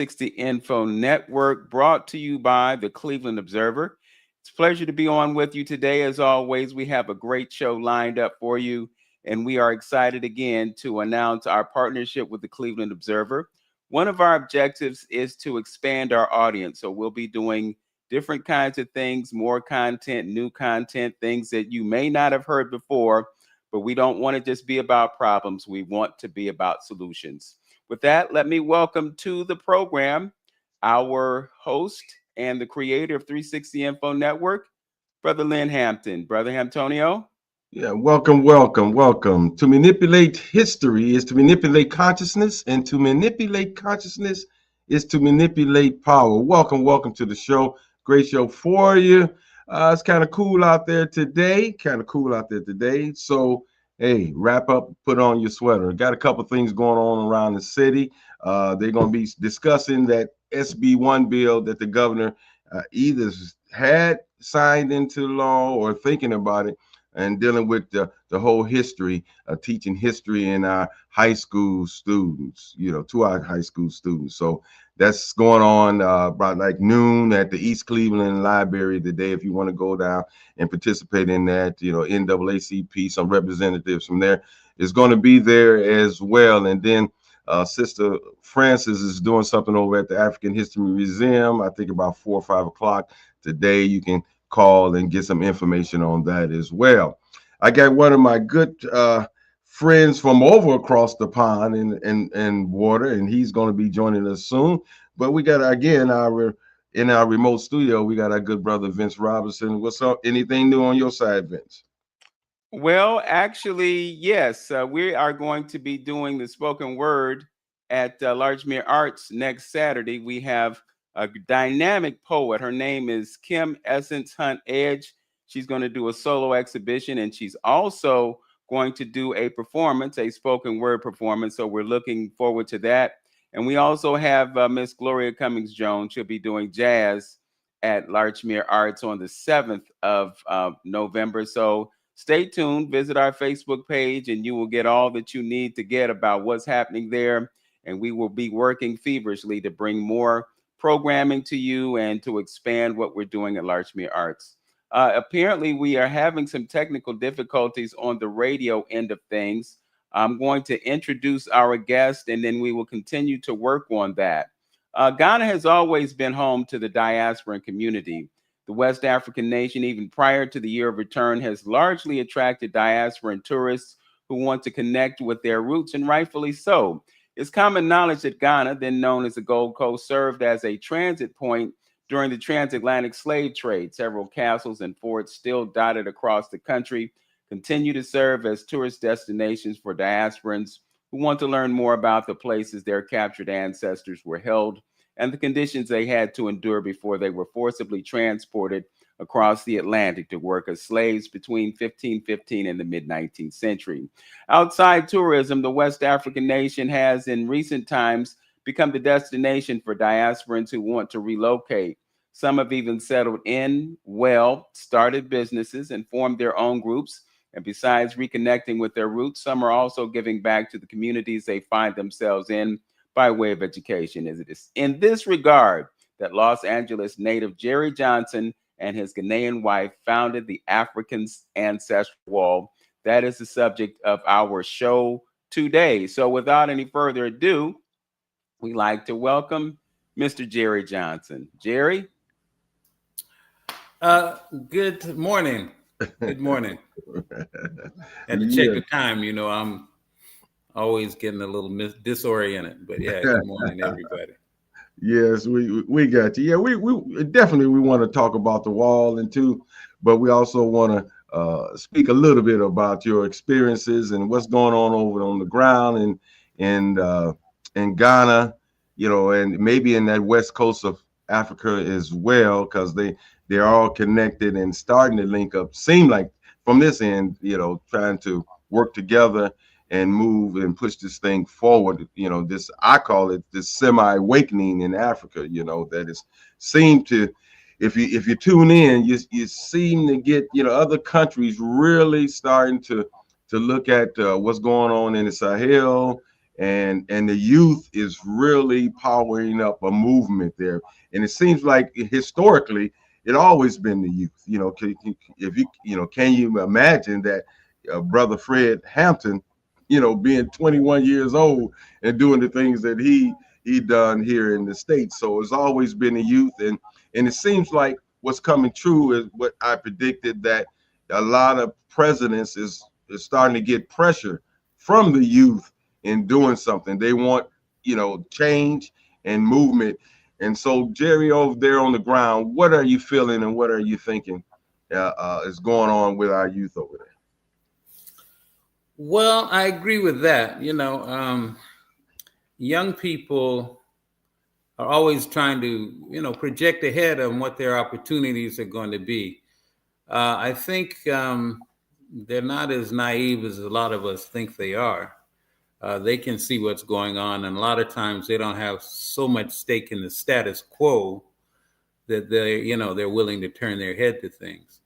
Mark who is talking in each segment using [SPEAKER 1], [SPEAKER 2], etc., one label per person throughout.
[SPEAKER 1] 360 Info Network, brought to you by the Cleveland Observer. It's a pleasure to be on with you today. As always, we have a great show lined up for you, and we are excited again to announce our partnership with the Cleveland Observer. One of our objectives is to expand our audience, so we'll be doing different kinds of things, more content, new content, things that you may not have heard before, but we don't want to just be about problems. We want to be about solutions. With that, let me welcome to the program our host and the creator of 360 Info Network, Brother Lynn Hampton. Brother Hamptonio.
[SPEAKER 2] Yeah, welcome. To manipulate history is to manipulate consciousness, and to manipulate consciousness is to manipulate power. Welcome to the show. Great show for you. It's kind of cool out there today. So, hey, wrap up, put on your sweater. Got a couple things going on around the city. They're going to be discussing that SB1 bill that the governor either had signed into law or thinking about it, and dealing with the whole history, teaching history in our high school students, to our high school students. So that's going on about like noon at the East Cleveland Library today. If you want to go down and participate in that, NAACP, some representatives from there is going to be there as well. And then Sister Francis is doing something over at the African History Museum, I think about 4 or 5 o'clock today. You can call and get some information on that as well. I got one of my good friends from over across the pond in water, and he's going to be joining us soon. But we got, again, in our remote studio, we got our good brother Vince Robinson. What's up? Anything new on your side, Vince?
[SPEAKER 1] Well, actually, yes, we are going to be doing the spoken word at Larchmere Arts next Saturday. We have a dynamic poet. Her name is Kim Essence Hunt Edge. She's going to do a solo exhibition, and she's also going to do a performance, a spoken word performance. So we're looking forward to that. And we also have Miss Gloria Cummings Jones. She'll be doing jazz at Larchmere Arts on the 7th of November. So stay tuned, visit our Facebook page, and you will get all that you need to get about what's happening there. And we will be working feverishly to bring more programming to you and to expand what we're doing at Larchmere Arts. Apparently, we are having some technical difficulties on the radio end of things. I'm going to introduce our guest, and then we will continue to work on that. Ghana has always been home to the diasporan community. The West African nation, even prior to the year of return, has largely attracted diasporan tourists who want to connect with their roots, and rightfully so. It's common knowledge that Ghana, then known as the Gold Coast, served as a transit point during the transatlantic slave trade. Several castles and forts still dotted across the country continue to serve as tourist destinations for diasporans who want to learn more about the places their captured ancestors were held and the conditions they had to endure before they were forcibly transported across the Atlantic to work as slaves between 1515 and the mid-19th century. Outside tourism, the West African nation has in recent times become the destination for diasporans who want to relocate. Some have even settled in, started businesses, and formed their own groups. And besides reconnecting with their roots, some are also giving back to the communities they find themselves in by way of education. It is in this regard that Los Angeles native Jerry Johnson and his Ghanaian wife founded the African Ancestral Wall. That is the subject of our show today. So without any further ado, we'd like to welcome Mr. Jerry Johnson. Jerry?
[SPEAKER 3] Good morning. Good morning. Had to check the time. I'm always getting a little disoriented. But yeah, good morning, everybody.
[SPEAKER 2] Yes, we got you. Yeah, we definitely we want to talk about the wall and too, but we also want to speak a little bit about your experiences and what's going on over on the ground in Ghana, and maybe in that west coast of Africa as well, because they're all connected and starting to link up. Seem like from this end, trying to work together and move and push this thing forward. This, I call it this semi-awakening in Africa, that is seem to, if you tune in, you seem to get, other countries really starting to look at what's going on in the Sahel and the youth is really powering up a movement there. And it seems like historically it always been the youth. If can you imagine that brother Fred Hampton, being 21 years old and doing the things that he done here in the States. So it's always been the youth, and it seems like what's coming true is what I predicted, that a lot of presidents is starting to get pressure from the youth in doing something. They want, change and movement. And so, Jerry, over there on the ground, what are you feeling and what are you thinking is going on with our youth over there?
[SPEAKER 3] Well, I agree with that. Young people are always trying to, project ahead on what their opportunities are going to be. I think they're not as naive as a lot of us think they are. They can see what's going on, and a lot of times they don't have so much stake in the status quo that they're willing to turn their head to things.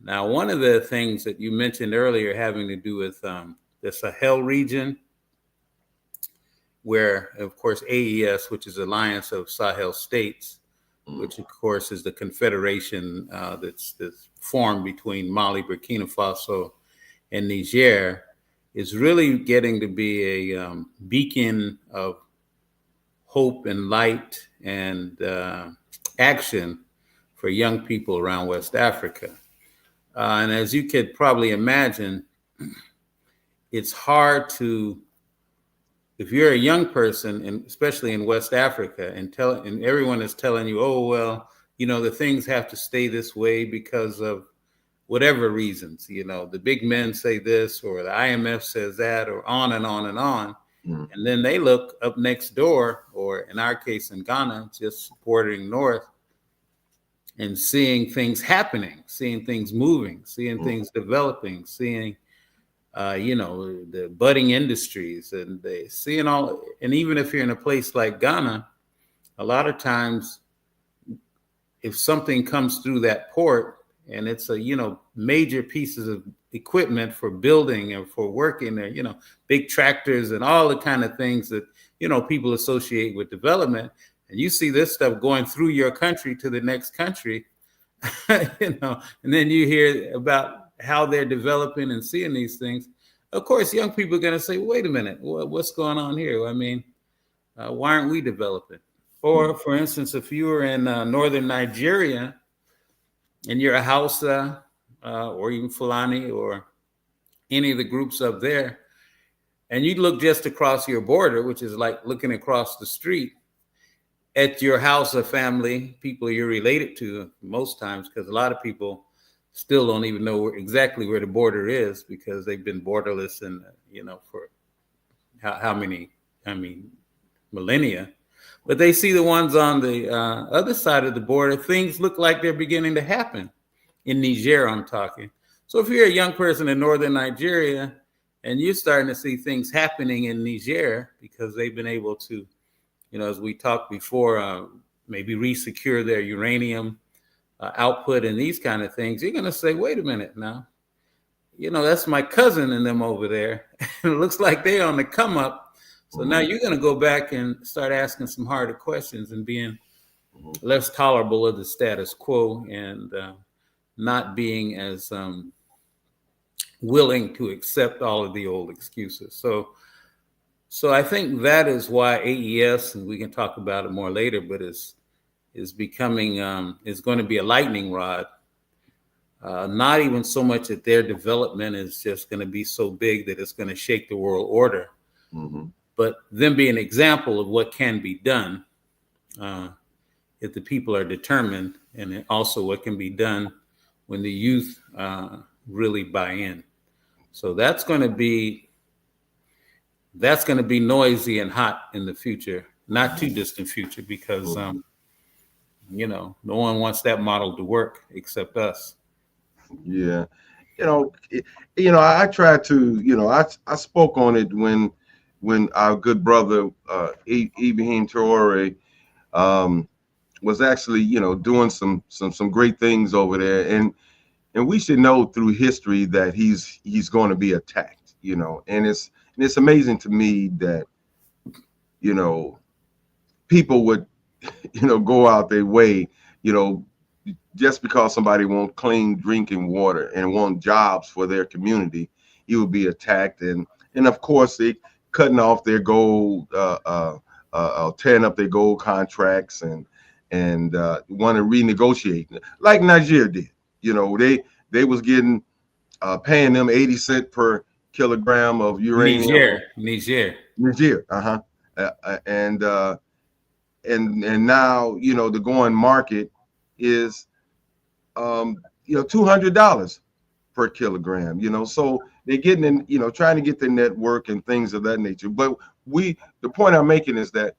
[SPEAKER 3] Now, one of the things that you mentioned earlier having to do with the Sahel region, where, of course, AES, which is Alliance of Sahel States, which, of course, is the confederation that's formed between Mali, Burkina Faso, and Niger, is really getting to be a beacon of hope and light and action for young people around West Africa. And as you could probably imagine, it's hard to, if you're a young person, and especially in West Africa, and everyone is telling you, oh, well, the things have to stay this way because of whatever reasons, the big men say this, or the IMF says that, or on and on and on. Mm. And then they look up next door, or in our case in Ghana, just supporting North, and seeing things happening, seeing things moving, seeing things developing, seeing, the budding industries, and they seeing all. And even if you're in a place like Ghana, a lot of times, if something comes through that port and it's a, major pieces of equipment for building and for working there, big tractors and all the kind of things that, people associate with development. And you see this stuff going through your country to the next country, and then you hear about how they're developing and seeing these things. Of course, young people are going to say, wait a minute, what's going on here? I mean, why aren't we developing? Or, for instance, if you were in northern Nigeria and you're a Hausa or even Fulani or any of the groups up there, and you look just across your border, which is like looking across the street at your Hausa family, people you're related to most times, because a lot of people still don't even know exactly where the border is because they've been borderless and, for how many, millennia. But they see the ones on the other side of the border, things look like they're beginning to happen. In Niger, I'm talking. So if you're a young person in northern Nigeria and you're starting to see things happening in Niger because they've been able to, as we talked before, maybe resecure their uranium output and these kind of things, you're going to say, wait a minute now, that's my cousin and them over there. It looks like they're on the come up. So now you're going to go back and start asking some harder questions and being less tolerable of the status quo and not being as willing to accept all of the old excuses. So I think that is why AES, and we can talk about it more later, but is becoming, is going to be a lightning rod. Not even so much that their development is just going to be so big that it's going to shake the world order, but them be an example of what can be done if the people are determined, and also what can be done when the youth really buy in. So that's going to be noisy and hot in the future, not too distant future, because no one wants that model to work except us.
[SPEAKER 2] Yeah, I tried to, I spoke on it when our good brother Ibrahim Traore was actually, doing some great things over there, and we should know through history that he's going to be attacked, and it's amazing to me that you know, people would, go out their way, just because somebody want clean drinking water and want jobs for their community, he would be attacked. And of course, they cutting off their gold, tearing up their gold contracts and want to renegotiate, like Niger did. They was getting paying them 80 cents per kilogram of uranium. Niger, and now the going market is $200 per kilogram. So they're getting in, trying to get the network and things of that nature. But the point I'm making is that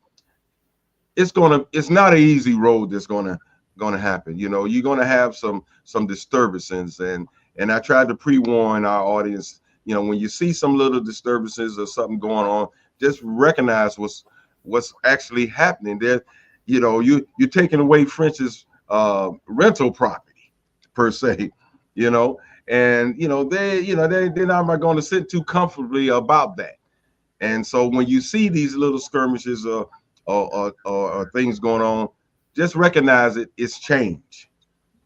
[SPEAKER 2] it's not an easy road that's gonna happen. You're gonna have some disturbances, and I tried to pre-warn our audience. When you see some little disturbances or something going on, just recognize what's actually happening there. You're taking away French's rental property per se, and they're not going to sit too comfortably about that. And so when you see these little skirmishes or things going on, just recognize it's change.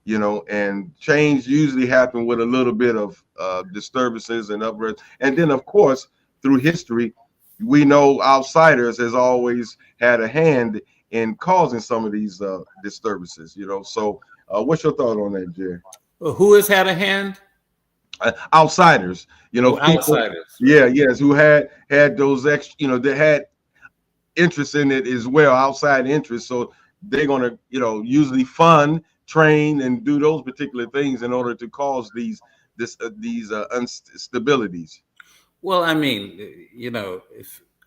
[SPEAKER 2] And change usually happen with a little bit of disturbances and uproots. And then, of course, through history, we know outsiders has always had a hand in causing some of these disturbances. So what's your thought on that, Jerry?
[SPEAKER 3] Who has had a hand?
[SPEAKER 2] Outsiders. People,
[SPEAKER 3] outsiders.
[SPEAKER 2] Yeah, yes, who had those extra. They had interest in it as well, outside interest. So they're gonna, usually fund, train, and do those particular things in order to cause these instabilities.
[SPEAKER 3] Well, I mean,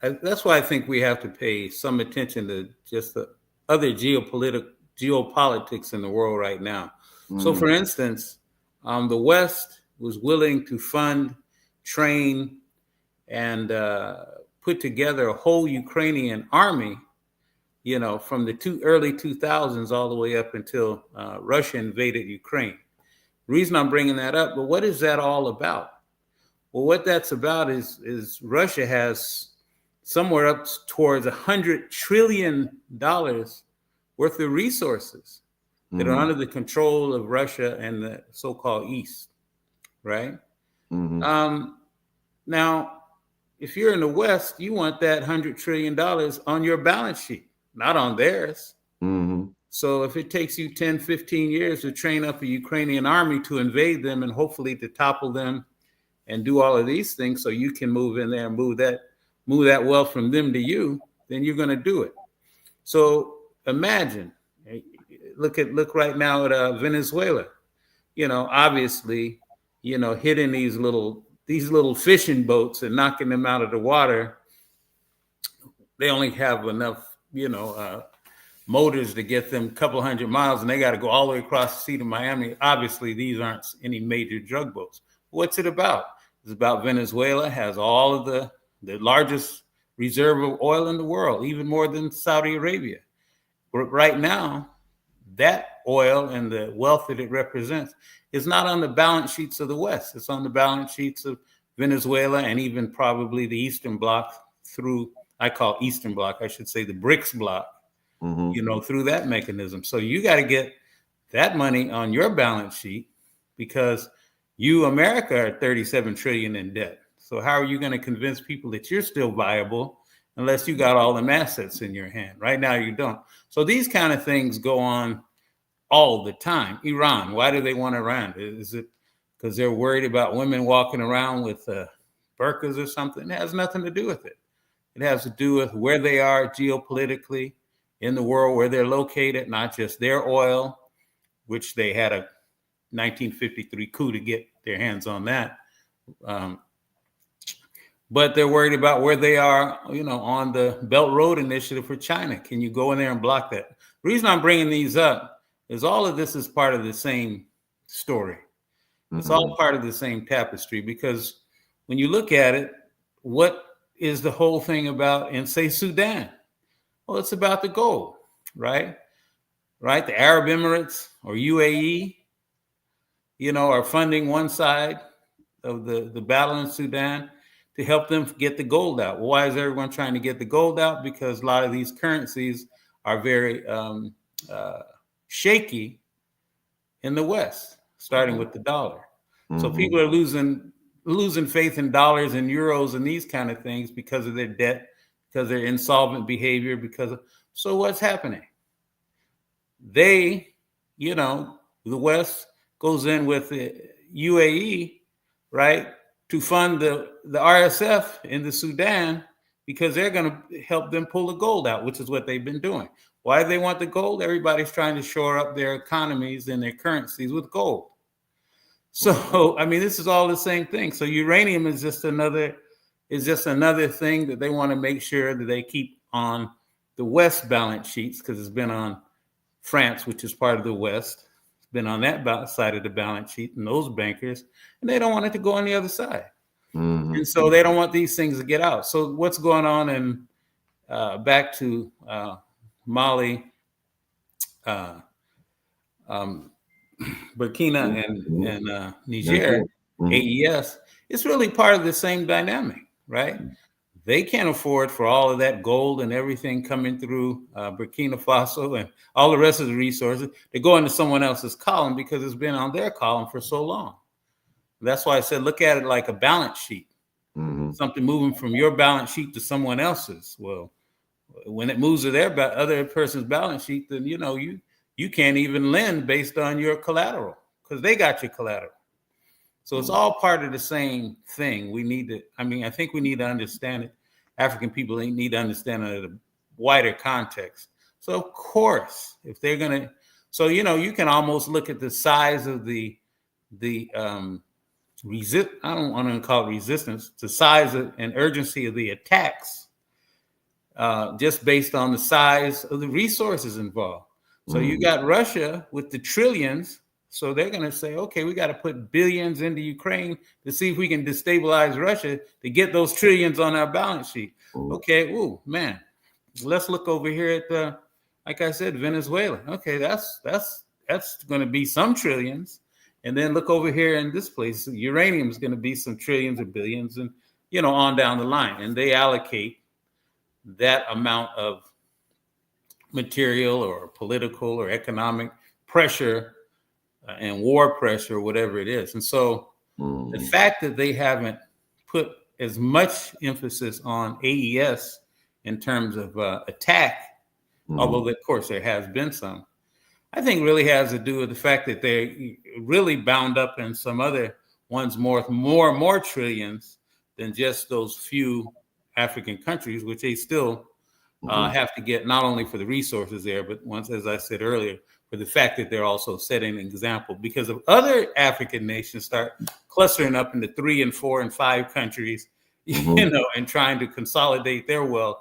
[SPEAKER 3] that's why I think we have to pay some attention to just the other geopolitics in the world right now. So, for instance, the West was willing to fund, train, and put together a whole Ukrainian army, from the early 2000s all the way up until Russia invaded Ukraine. The reason I'm bringing that up, but what is that all about? Well, what that's about is Russia has somewhere up towards $100 trillion worth of resources that are under the control of Russia and the so-called East, right? Now, if you're in the West, you want that $100 trillion on your balance sheet, not on theirs. So if it takes you 10, 15 years to train up a Ukrainian army to invade them and hopefully to topple them and do all of these things so you can move in there and move that wealth from them to you, then you're going to do it. So imagine, look right now at Venezuela. Obviously, hitting these little fishing boats and knocking them out of the water. They only have enough, motors to get them a couple hundred miles, and they got to go all the way across the sea to Miami. Obviously, these aren't any major drug boats. What's it about? It's about Venezuela has all of the largest reserve of oil in the world, even more than Saudi Arabia. But right now, that oil and the wealth that it represents is not on the balance sheets of the West. It's on the balance sheets of Venezuela and even probably the Eastern Bloc I call Eastern Bloc, I should say the BRICS bloc, through that mechanism. So you got to get that money on your balance sheet because you, America, are 37 trillion in debt. So how are you going to convince people that you're still viable unless you got all them assets in your hand? Right now, you don't. So these kind of things go on all the time. Iran, why do they want Iran? Is it because they're worried about women walking around with burqas or something? It has nothing to do with it. It has to do with where they are geopolitically in the world, where they're located, not just their oil, which they had a 1953 coup to get their hands on that. But they're worried about where they are, on the Belt Road Initiative for China. Can you go in there and block that? The reason I'm bringing these up is all of this is part of the same story. It's all part of the same tapestry, because when you look at it, what is the whole thing about in, say, Sudan? Well, it's about the gold, right? Right? The Arab Emirates or UAE, are funding one side of the battle in Sudan. to help them get the gold out. Well, why is everyone trying to get the gold out? Because a lot of these currencies are very shaky in the West, starting with the dollar. So people are losing faith in dollars and euros and these kind of things because of their debt, because of their insolvent behavior, so what's happening? They, the West goes in with the UAE, right, to fund the RSF in the Sudan because they're going to help them pull the gold out, which is what they've been doing. Why do they want the gold? Everybody's trying to shore up their economies and their currencies with gold. So, I mean, this is all the same thing. So uranium is just another thing that they want to make sure that they keep on the West balance sheets, because it's been on France, which is part of the West. It's been on that side of the balance sheet and those bankers, and they don't want it to go on the other side. And so they don't want these things to get out. So what's going on in back to Mali, Burkina and Niger, AES, it's really part of the same dynamic, right? They can't afford for all of that gold and everything coming through Burkina Faso and all the rest of the resources. They go into someone else's column because it's been on their column for so long. That's why I said, look at it like a balance sheet, something moving from your balance sheet to someone else's. Well, when it moves to their other person's balance sheet, then, you can't even lend based on your collateral because they got your collateral. So it's all part of the same thing. I think we need to understand it. African people need to understand it in a wider context. So of course, if they're going to, you can almost look at the size of the I don't want to call it resistance, the size and urgency of the attacks, just based on the size of the resources involved. So you got Russia with the trillions. So they're going to say, okay, we got to put billions into Ukraine to see if we can destabilize Russia to get those trillions on our balance sheet. Okay, man, let's look over here at like I said, Venezuela. Okay, that's going to be some trillions. And then look over here in this place, uranium is going to be some trillions or billions, and on down the line. And they allocate that amount of material or political or economic pressure and war pressure, whatever it is. And so the fact that they haven't put as much emphasis on AES in terms of attack, although of course there has been some, I think really has to do with the fact that they're really bound up in some other ones more and more trillions than just those few African countries, which they still have to get not only for the resources there, but once, as I said earlier, for the fact that they're also setting an example, because if other African nations start clustering up into 3 and 4 and 5 countries, and trying to consolidate their wealth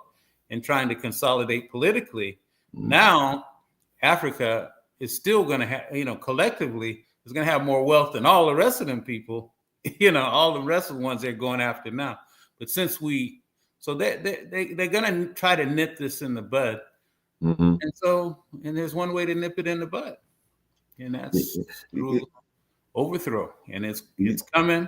[SPEAKER 3] and trying to consolidate politically, now Africa is still going to have, collectively is going to have more wealth than all the rest of them people, all the rest of the ones they're going after now. But since so they're going to try to nip this in the bud. And there's one way to nip it in the bud, and that's through overthrow. And it's coming.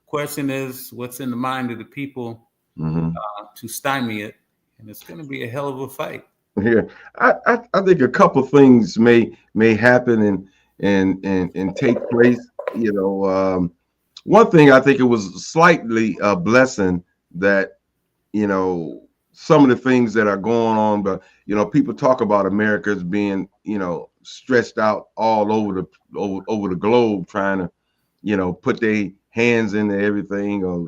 [SPEAKER 3] Question is, what's in the mind of the people to stymie it? And it's going to be a hell of a fight.
[SPEAKER 2] Yeah, I think a couple things may happen and take place. One thing, I think it was slightly a blessing that some of the things that are going on, but people talk about America as being stretched out all over the globe, trying to put their hands into everything, or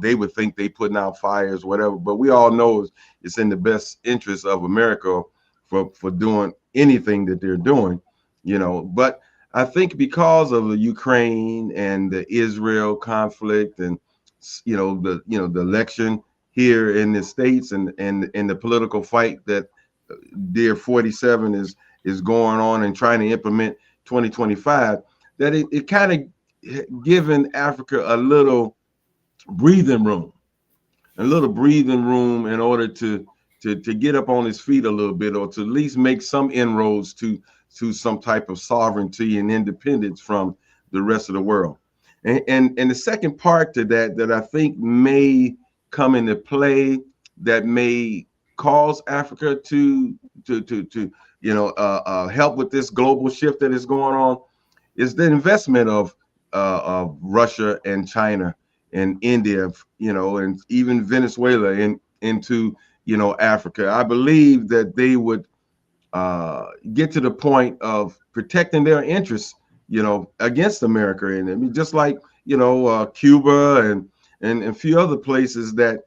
[SPEAKER 2] they would think they putting out fires, whatever. But we all know it's in the best interest of America for doing anything that they're doing, But I think because of the Ukraine and the Israel conflict, and the election here in the States, and the political fight that Dear 47 is going on and trying to implement 2025, that it kind of given Africa a little breathing room in order to get up on its feet a little bit, or to at least make some inroads to some type of sovereignty and independence from the rest of the world. And the second part to that I think may come into play, that may cause Africa to help with this global shift that is going on, is the investment of Russia and China and India, and even Venezuela into Africa. I believe that they would get to the point of protecting their interests, against America. And I mean, just like Cuba and a few other places that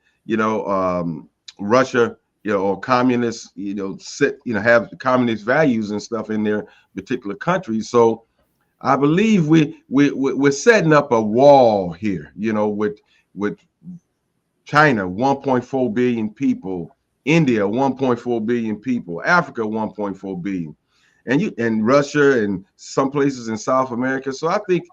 [SPEAKER 2] Russia, or communists, have communist values and stuff in their particular countries. So I believe we're setting up a wall here, with China, 1.4 billion people, India, 1.4 billion people, Africa, 1.4 billion, and Russia and some places in South America. So I think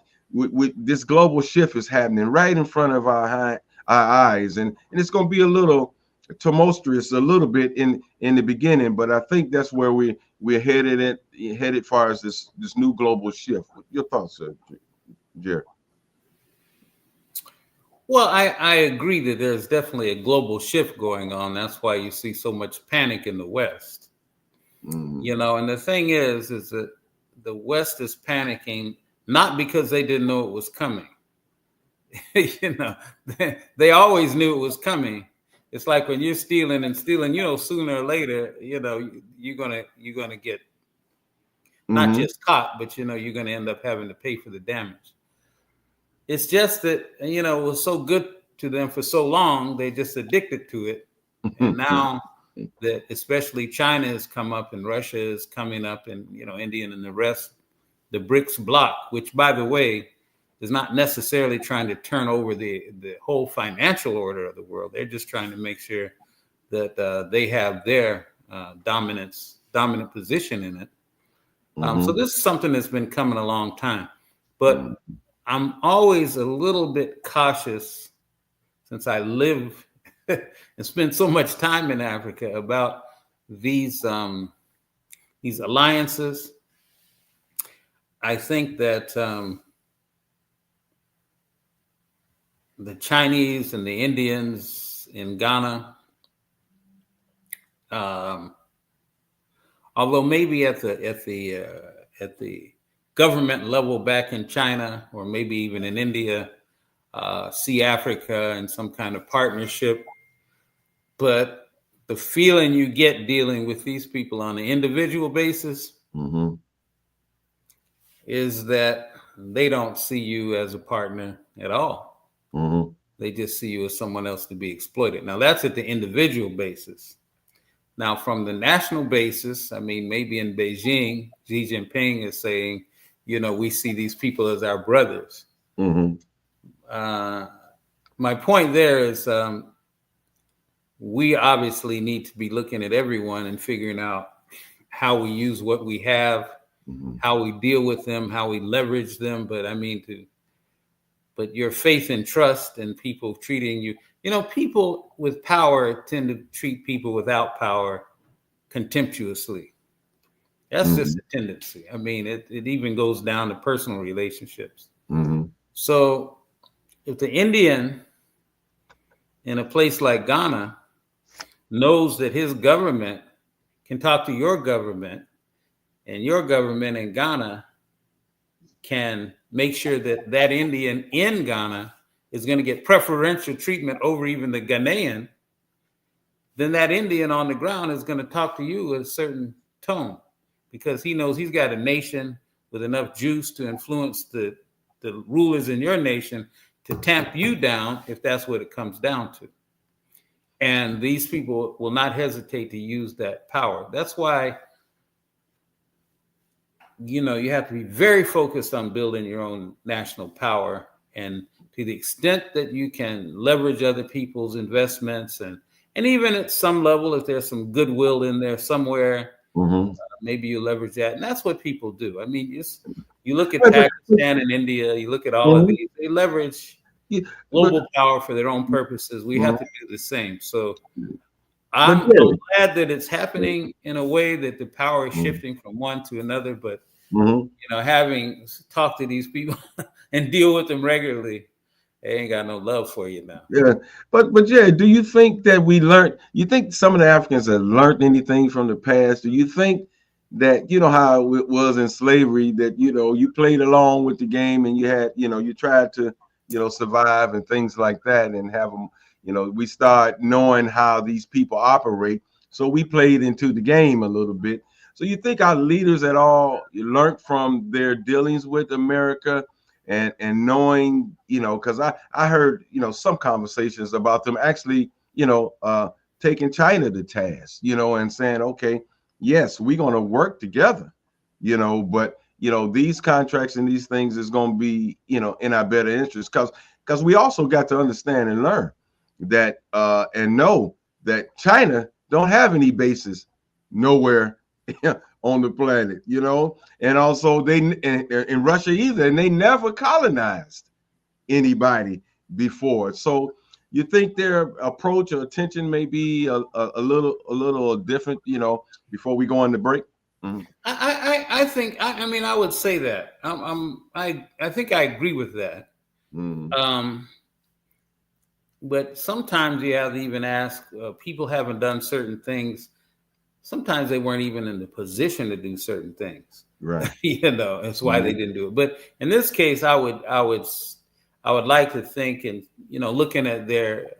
[SPEAKER 2] this global shift is happening right in front of our eyes, and it's going to be a little tumultuous, a little bit in the beginning, but I think that's where we're headed far as this new global shift. Your thoughts, Jerry?
[SPEAKER 3] Well, I agree that there's definitely a global shift going on. That's why you see so much panic in the West.
[SPEAKER 2] Mm-hmm.
[SPEAKER 3] And the thing is that the West is panicking not because they didn't know it was coming. They always knew it was coming. It's like when you're stealing, sooner or later, you're gonna get not just caught, but you're gonna end up having to pay for the damage. It's just that, it was so good to them for so long, they just addicted to it. And now that especially China has come up and Russia is coming up and, India and the rest, the BRICS bloc, which, by the way, is not necessarily trying to turn over the whole financial order of the world. They're just trying to make sure that they have their dominant position in it. So this is something that's been coming a long time. But I'm always a little bit cautious, since I live and spend so much time in Africa, about these alliances. I think that the Chinese and the Indians in Ghana, although maybe at the government level back in China, or maybe even in India, see Africa in some kind of partnership. But the feeling you get dealing with these people on an individual basis is that they don't see you as a partner at all. They just see you as someone else to be exploited. Now, that's at the individual basis. Now, from the national basis, I mean, maybe in Beijing, Xi Jinping is saying, we see these people as our brothers. My point there is we obviously need to be looking at everyone and figuring out how we use what we have, how we deal with them, how we leverage them. But but your faith and trust in people treating you, people with power tend to treat people without power contemptuously. That's just a tendency. I mean, it even goes down to personal relationships. So if the Indian in a place like Ghana knows that his government can talk to your government, and your government in Ghana can make sure that that Indian in Ghana is going to get preferential treatment over even the Ghanaian, then that Indian on the ground is going to talk to you with a certain tone, because he knows he's got a nation with enough juice to influence the rulers in your nation to tamp you down if that's what it comes down to. And these people will not hesitate to use that power. That's why, you have to be very focused on building your own national power. And to the extent that you can leverage other people's investments, and even at some level, if there's some goodwill in there somewhere, maybe you leverage that. And that's what people do. I mean, you look at Pakistan and India, you look at all of these, they leverage global power for their own purposes. We have to do the same. So I'm glad that it's happening in a way that the power is shifting from one to another, but having talked to these people and deal with them regularly, they ain't got no love for you now.
[SPEAKER 2] Yeah, but Jerry, do you think that you think some of the Africans have learned anything from the past? Do you think that, how it was in slavery, that, you played along with the game and you had, you tried to, survive and things like that, and have them, we start knowing how these people operate. So we played into the game a little bit. So you think our leaders at all learned from their dealings with America, and knowing, because I heard, some conversations about them actually, taking China to task, and saying, okay, yes, we're going to work together, but, these contracts and these things is going to be, in our better interest, because we also got to understand and learn that and know that China don't have any bases nowhere on the planet, and also they in Russia either, and they never colonized anybody before. So you think their approach or attention may be a little different, before we go on the break?
[SPEAKER 3] Mm-hmm. I think I would say that I think I agree with that. Mm-hmm. But sometimes you have to even ask, people haven't done certain things. Sometimes they weren't even in the position to do certain things.
[SPEAKER 2] Right.
[SPEAKER 3] That's why they didn't do it. But in this case, I would like to think, and, looking at their,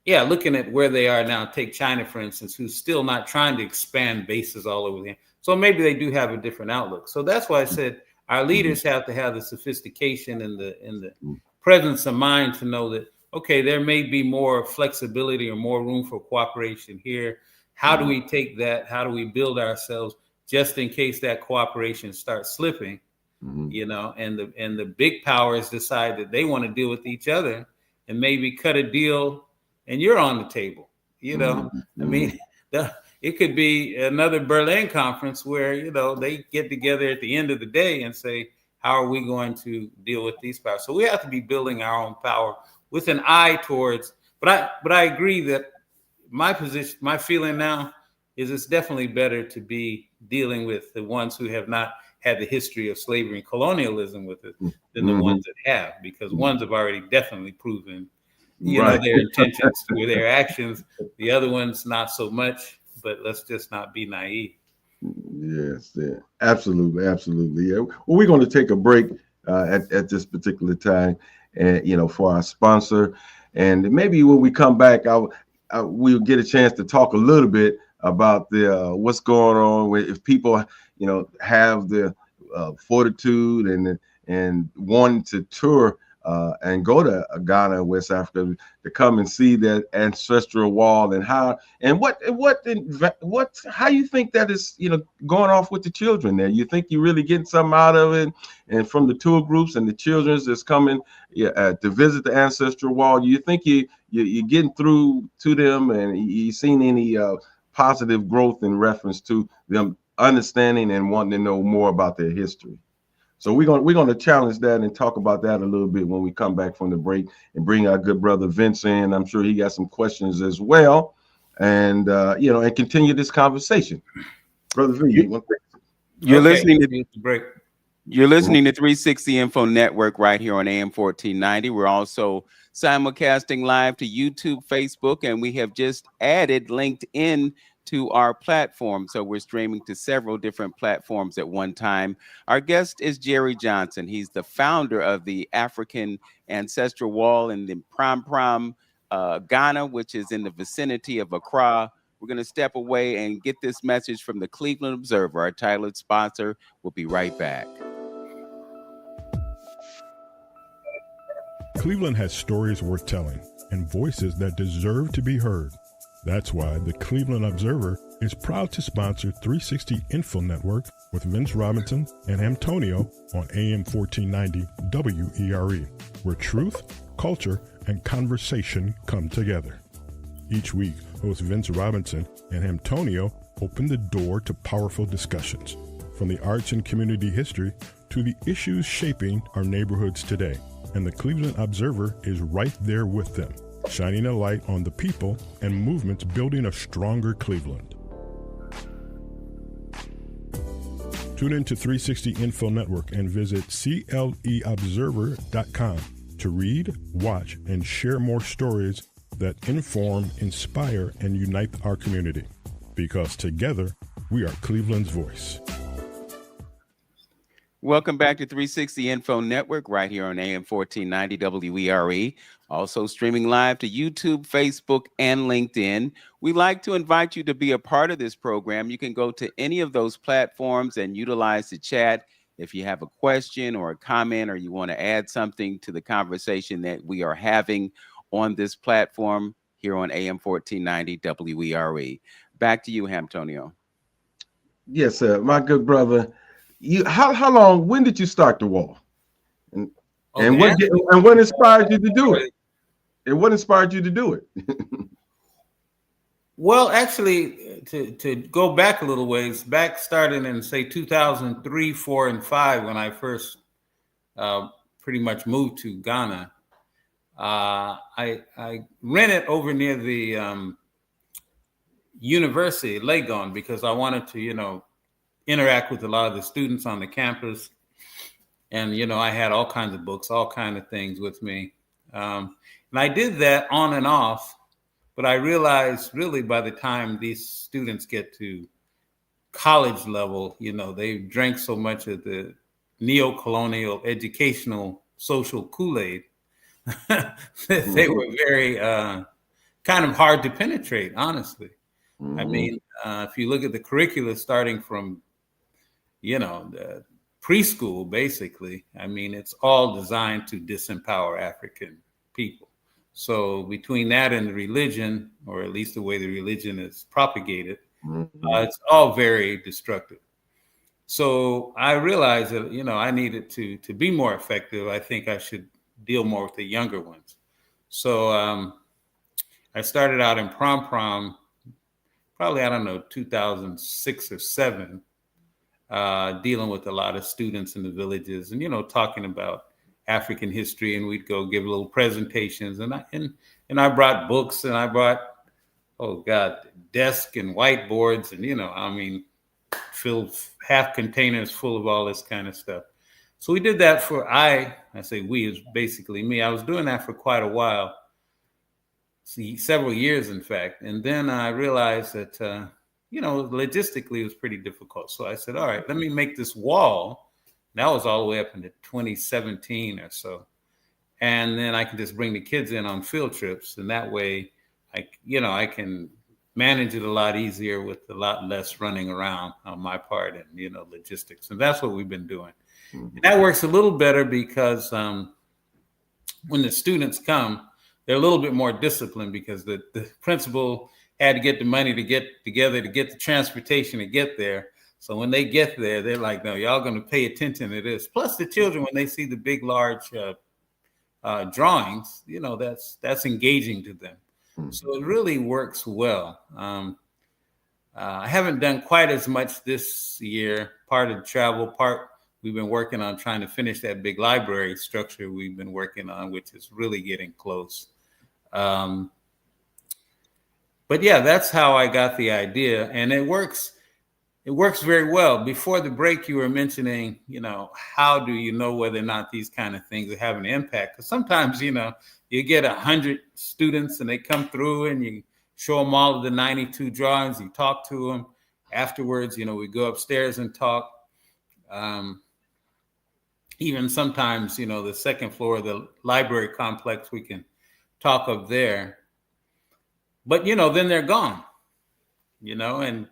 [SPEAKER 3] looking at where they are now, take China, for instance, who's still not trying to expand bases all over there. So maybe they do have a different outlook. So that's why I said our leaders have to have the sophistication and the presence of mind to know that, okay, there may be more flexibility or more room for cooperation here. How do we take that? How do we build ourselves just in case that cooperation starts slipping, and the big powers decide that they want to deal with each other and maybe cut a deal and you're on the table, I mean, it could be another Berlin conference where, they get together at the end of the day and say, how are we going to deal with these powers? So we have to be building our own power with an eye towards, but I agree that my position, my feeling now is it's definitely better to be dealing with the ones who have not had the history of slavery and colonialism with it than the ones that have, because ones have already definitely proven, their intentions through their actions. The other ones, not so much, but let's just not be naive.
[SPEAKER 2] Yes, yeah, absolutely. Yeah. Well, we're going to take a break at this particular time, and for our sponsor, and maybe when we come back, we'll get a chance to talk a little bit about the what's going on with, if people have the fortitude and wanting to tour and go to Ghana, West Africa, to come and see that ancestral wall, and how you think that is going off with the children there. You think you're really getting something out of it, and from the tour groups and the children's that's coming to visit the ancestral wall, do you think you're getting through to them, and you seen any positive growth in reference to them understanding and wanting to know more about their history? So we're going to challenge that and talk about that a little bit when we come back from the break, and bring our good brother Vince in. I'm sure he got some questions as well, and and continue this conversation. Brother V,
[SPEAKER 1] you're listening to break. You're listening to 360 Info Network right here on AM 1490. We're also simulcasting live to YouTube, Facebook, and we have just added LinkedIn to our platform. So we're streaming to several different platforms at one time. Our guest is Jerry Johnson. He's the founder of the African Ancestral Wall in the Pram Pram, Ghana, which is in the vicinity of Accra. We're going to step away and get this message from the Cleveland Observer, our titled sponsor. We'll be right back.
[SPEAKER 4] Cleveland has stories worth telling and voices that deserve to be heard. That's why the Cleveland Observer is proud to sponsor 360 Info Network with Vince Robinson and Antonio on AM 1490 WERE, where truth, culture, and conversation come together. Each week, host Vince Robinson and Antonio open the door to powerful discussions, from the arts and community history to the issues shaping our neighborhoods today. And the Cleveland Observer is right there with them, shining a light on the people and movements building a stronger Cleveland. Tune in to 360 Info Network and visit cleobserver.com to read, watch, and share more stories that inform, inspire, and unite our community. Because together, we are Cleveland's voice.
[SPEAKER 1] Welcome back to 360 Info Network right here on AM 1490 WERE. Also streaming live to YouTube, Facebook, and LinkedIn. We'd like to invite you to be a part of this program. You can go to any of those platforms and utilize the chat if you have a question or a comment, or you want to add something to the conversation that we are having on this platform here on AM 1490 WERE. Back to you, Antonio.
[SPEAKER 2] Yes, sir. My good brother. How long? When did you start the wall? And what inspired you to do it? And what inspired you to do it?
[SPEAKER 3] Well, actually, to go back a little ways, starting in say 2003, 4, and 5, when I first pretty much moved to Ghana, I rented over near the university, Legon, because I wanted to, interact with a lot of the students on the campus. And, I had all kinds of books, all kinds of things with me. And I did that on and off, but I realized really by the time these students get to college level, they drank so much of the neo-colonial educational social Kool-Aid that they were very kind of hard to penetrate, honestly. Mm-hmm. I mean, if you look at the curricula starting from the preschool, basically, I mean, it's all designed to disempower African people. So between that and the religion, or at least the way the religion is propagated, it's all very destructive. So I realized that, I needed to be more effective. I think I should deal more with the younger ones. So I started out in Pram Pram, probably, 2006 or 7, dealing with a lot of students in the villages and, talking about African history. And we'd go give little presentations. And I brought books, and I brought, desk and whiteboards, and, filled half containers full of all this kind of stuff. So we did that I say we, is basically me. I was doing that for quite a while, several years, in fact. And then I realized that, logistically it was pretty difficult. So I said, all right, let me make this wall. That was all the way up into 2017 or so. And then I can just bring the kids in on field trips. And that way I can manage it a lot easier with a lot less running around on my part and, logistics. And that's what we've been doing. Mm-hmm. And that works a little better because when the students come, they're a little bit more disciplined, because the principal had to get the money to get together to get the transportation to get there. So when they get there, they're like, no, y'all going to pay attention to this. Plus the children, when they see the big, large drawings, that's engaging to them. Mm-hmm. So it really works well. I haven't done quite as much this year. Part of the travel, we've been working on trying to finish that big library structure we've been working on, which is really getting close. But yeah, that's how I got the idea, and it works. It works very well. Before the break, you were mentioning, how do you know whether or not these kind of things are having an impact? Because sometimes, you get 100 students and they come through and you show them all of the 92 drawings. You talk to them afterwards. We go upstairs and talk. Even sometimes, the second floor of the library complex, we can talk up there. But, then they're gone, and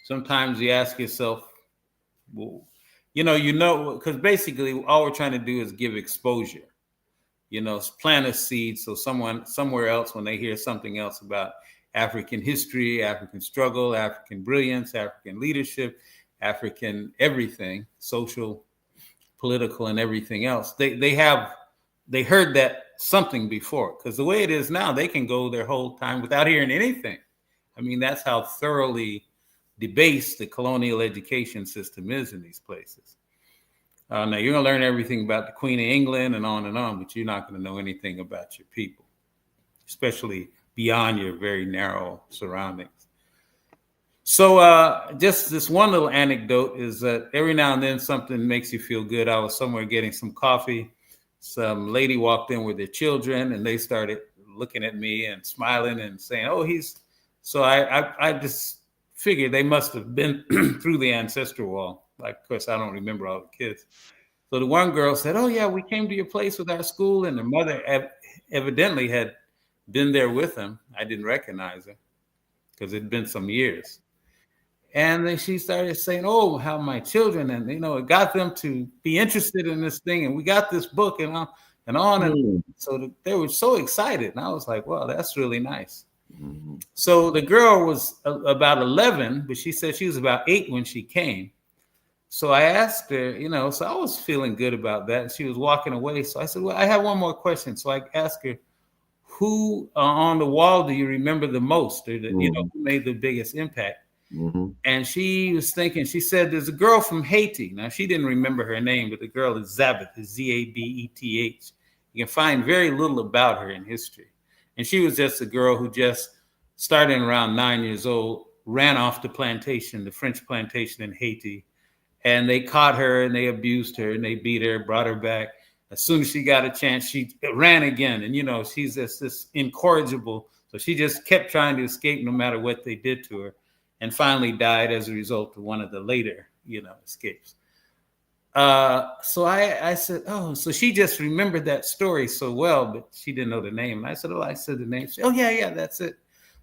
[SPEAKER 3] sometimes you ask yourself, well, because basically all we're trying to do is give exposure, plant a seed. So someone somewhere else, when they hear something else about African history, African struggle, African brilliance, African leadership, African everything, social, political, and everything else, they heard that something before, because the way it is now, they can go their whole time without hearing anything. I mean, that's how thoroughly debased the colonial education system is in these places. Now, you're going to learn everything about the Queen of England and on, but you're not going to know anything about your people, especially beyond your very narrow surroundings. So just this one little anecdote is that every now and then something makes you feel good. I was somewhere getting some coffee. Some lady walked in with their children, and they started looking at me and smiling and saying, "Oh, he's." So I just figured they must have been through the ancestral wall. Like, of course, I don't remember all the kids. So the one girl said, "Oh yeah, we came to your place with our school," and the mother evidently had been there with them. I didn't recognize her because it'd been some years. And then she started saying, "Oh, how my children," and it got them to be interested in this thing. And we got this book and on and on. And so they were so excited. And I was like, "Well, that's really nice."
[SPEAKER 2] Mm-hmm.
[SPEAKER 3] So the girl was about 11, but she said she was about 8 when she came. So I asked her, so I was feeling good about that. She was walking away. So I said, "Well, I have one more question." So I asked her, "Who on the wall do you remember the most, or who made the biggest impact?"
[SPEAKER 2] Mm-hmm.
[SPEAKER 3] And she was thinking, she said, "There's a girl from Haiti." Now, she didn't remember her name, but the girl is Zabeth, Zabeth. You can find very little about her in history. And she was just a girl who just starting around 9 years old, ran off the plantation, the French plantation in Haiti. And they caught her and they abused her and they beat her, brought her back. As soon as she got a chance, she ran again. And, she's just this incorrigible. So she just kept trying to escape no matter what they did to her. And finally died as a result of one of the later, escapes. So I said, "Oh," so she just remembered that story so well, but she didn't know the name. And I said, I said the name. She said, "Oh yeah, that's it."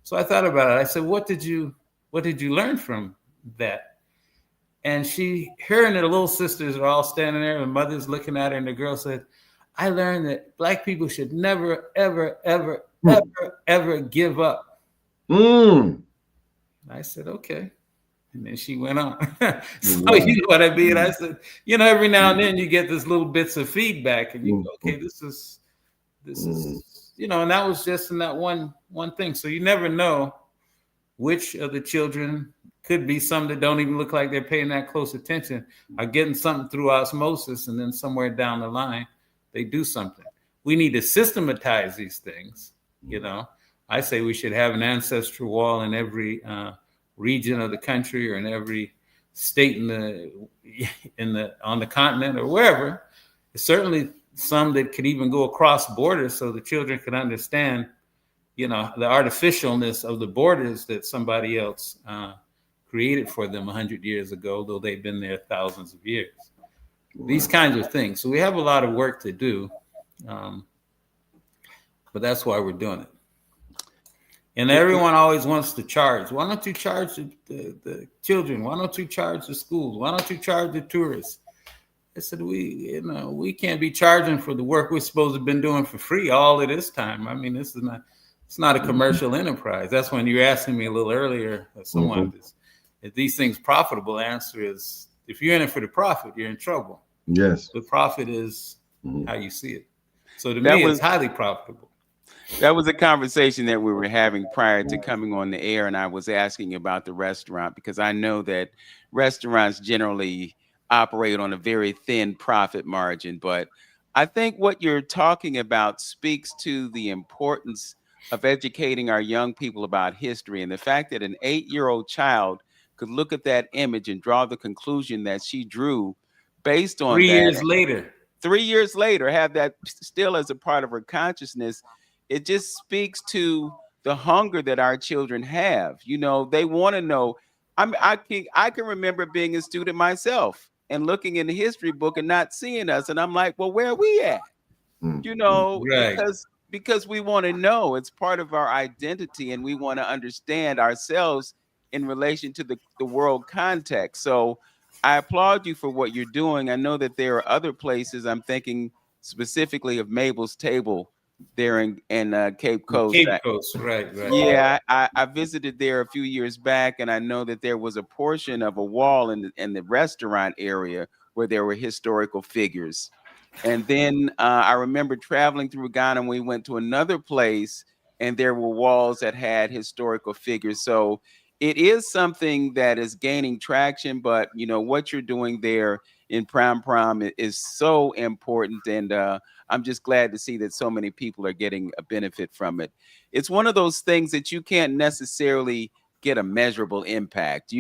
[SPEAKER 3] So I thought about it. I said, what did you learn from that?" And her and her little sisters are all standing there, and mother's looking at her, and the girl said, "I learned that Black people should never, ever, ever, ever, ever give up." I said, "Okay." And then she went on. So you know what I mean? I said, every now and then you get this little bits of feedback and you go, okay, this is, and that was just in that one thing. So you never know which of the children, could be some that don't even look like they're paying that close attention, are getting something through osmosis, and then somewhere down the line, they do something. We need to systematize these things, I say we should have an ancestral wall in every region of the country, or in every state on the continent, or wherever. There's certainly some that could even go across borders, so the children can understand, the artificialness of the borders that somebody else created for them 100 years ago, though they've been there thousands of years. These kinds of things. So we have a lot of work to do, but that's why we're doing it. And everyone always wants to charge. Why don't you charge the children? Why don't you charge the schools? Why don't you charge the tourists? I said, we can't be charging for the work we're supposed to have been doing for free all of this time. I mean, it's not a commercial enterprise. That's when you were asking me a little earlier, someone, is these things profitable? The answer is, if you're in it for the profit, you're in trouble.
[SPEAKER 2] Yes.
[SPEAKER 3] The profit is how you see it. So to me, it's highly profitable.
[SPEAKER 1] That was a conversation that we were having prior to coming on the air, and I was asking about the restaurant, because I know that restaurants generally operate on a very thin profit margin. But I think what you're talking about speaks to the importance of educating our young people about history, and the fact that an 8-year-old child could look at that image and draw the conclusion that she drew based on
[SPEAKER 3] 3 years later.
[SPEAKER 1] 3 years later, have that still as a part of her consciousness. It just speaks to the hunger that our children have. They want to know. I can remember being a student myself and looking in the history book and not seeing us. And I'm like, well, where are we at?
[SPEAKER 3] Right.
[SPEAKER 1] Because we want to know. It's part of our identity, and we want to understand ourselves in relation to the world context. So I applaud you for what you're doing. I know that there are other places. I'm thinking specifically of Mabel's Table there in Cape Coast.
[SPEAKER 3] Cape Coast, right.
[SPEAKER 1] Yeah, I visited there a few years back, and I know that there was a portion of a wall in the restaurant area where there were historical figures. And then I remember traveling through Ghana, and we went to another place, and there were walls that had historical figures. So it is something that is gaining traction, but what you're doing there in Pram Pram is so important, and I'm just glad to see that so many people are getting a benefit from it. It's one of those things that you can't necessarily get a measurable impact.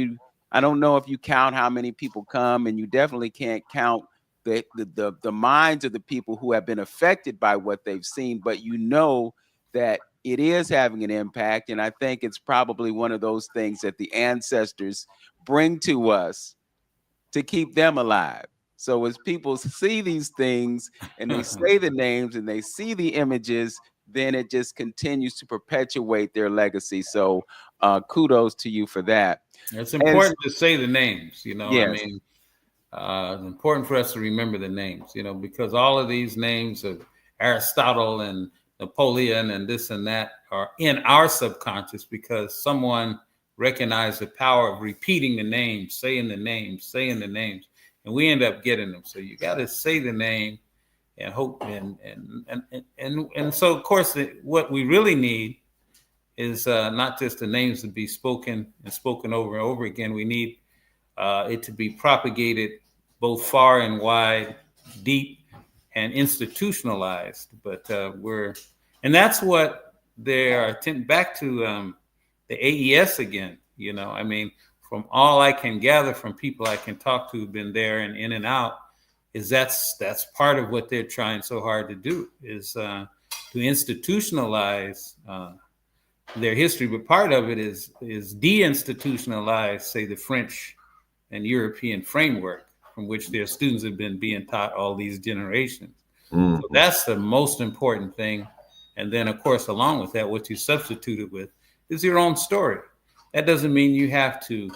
[SPEAKER 1] I don't know if you count how many people come, and you definitely can't count the minds of the people who have been affected by what they've seen, but you know that it is having an impact. And I think it's probably one of those things that the ancestors bring to us to keep them alive. So as people see these things and they say the names and they see the images, then it just continues to perpetuate their legacy. So kudos to you for that.
[SPEAKER 3] It's important to say the names, you know.
[SPEAKER 1] Yes.
[SPEAKER 3] I mean, it's important for us to remember the names, you know, because all of these names of Aristotle and Napoleon and this and that are in our subconscious because someone recognized the power of repeating the names, saying the names, and we end up getting them. So you got to say the name and hope, and so of course what we really need is not just the names to be spoken and spoken over and over again. We need it to be propagated both far and wide, deep and institutionalized. But and that's what they are back to the AES again. You know, I mean, from all I can gather from people I can talk to who've been there and in and out, is that's part of what they're trying so hard to do, is to institutionalize their history. But part of it is deinstitutionalize, say, the French and European framework from which their students have been being taught all these generations. Mm-hmm. So that's the most important thing. And then, of course, along with that, what you substitute it with is your own story. That doesn't mean you have to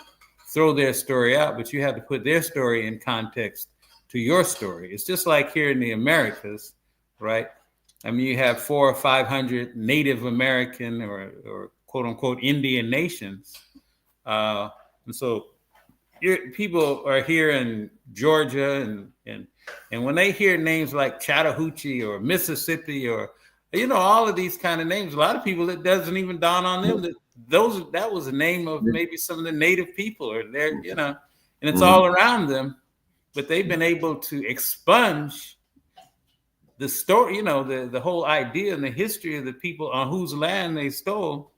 [SPEAKER 3] throw their story out, but you have to put their story in context to your story. It's just like here in the Americas, right? I mean, you have 400 or 500 Native American or quote unquote Indian nations. And so people are here in Georgia and when they hear names like Chattahoochee or Mississippi or, you know, all of these kind of names, a lot of people, it doesn't even dawn on them that that was the name of maybe some of the native people or they're, you know, and it's all around them, but they've been able to expunge the story, you know, the whole idea and the history of the people on whose land they stole.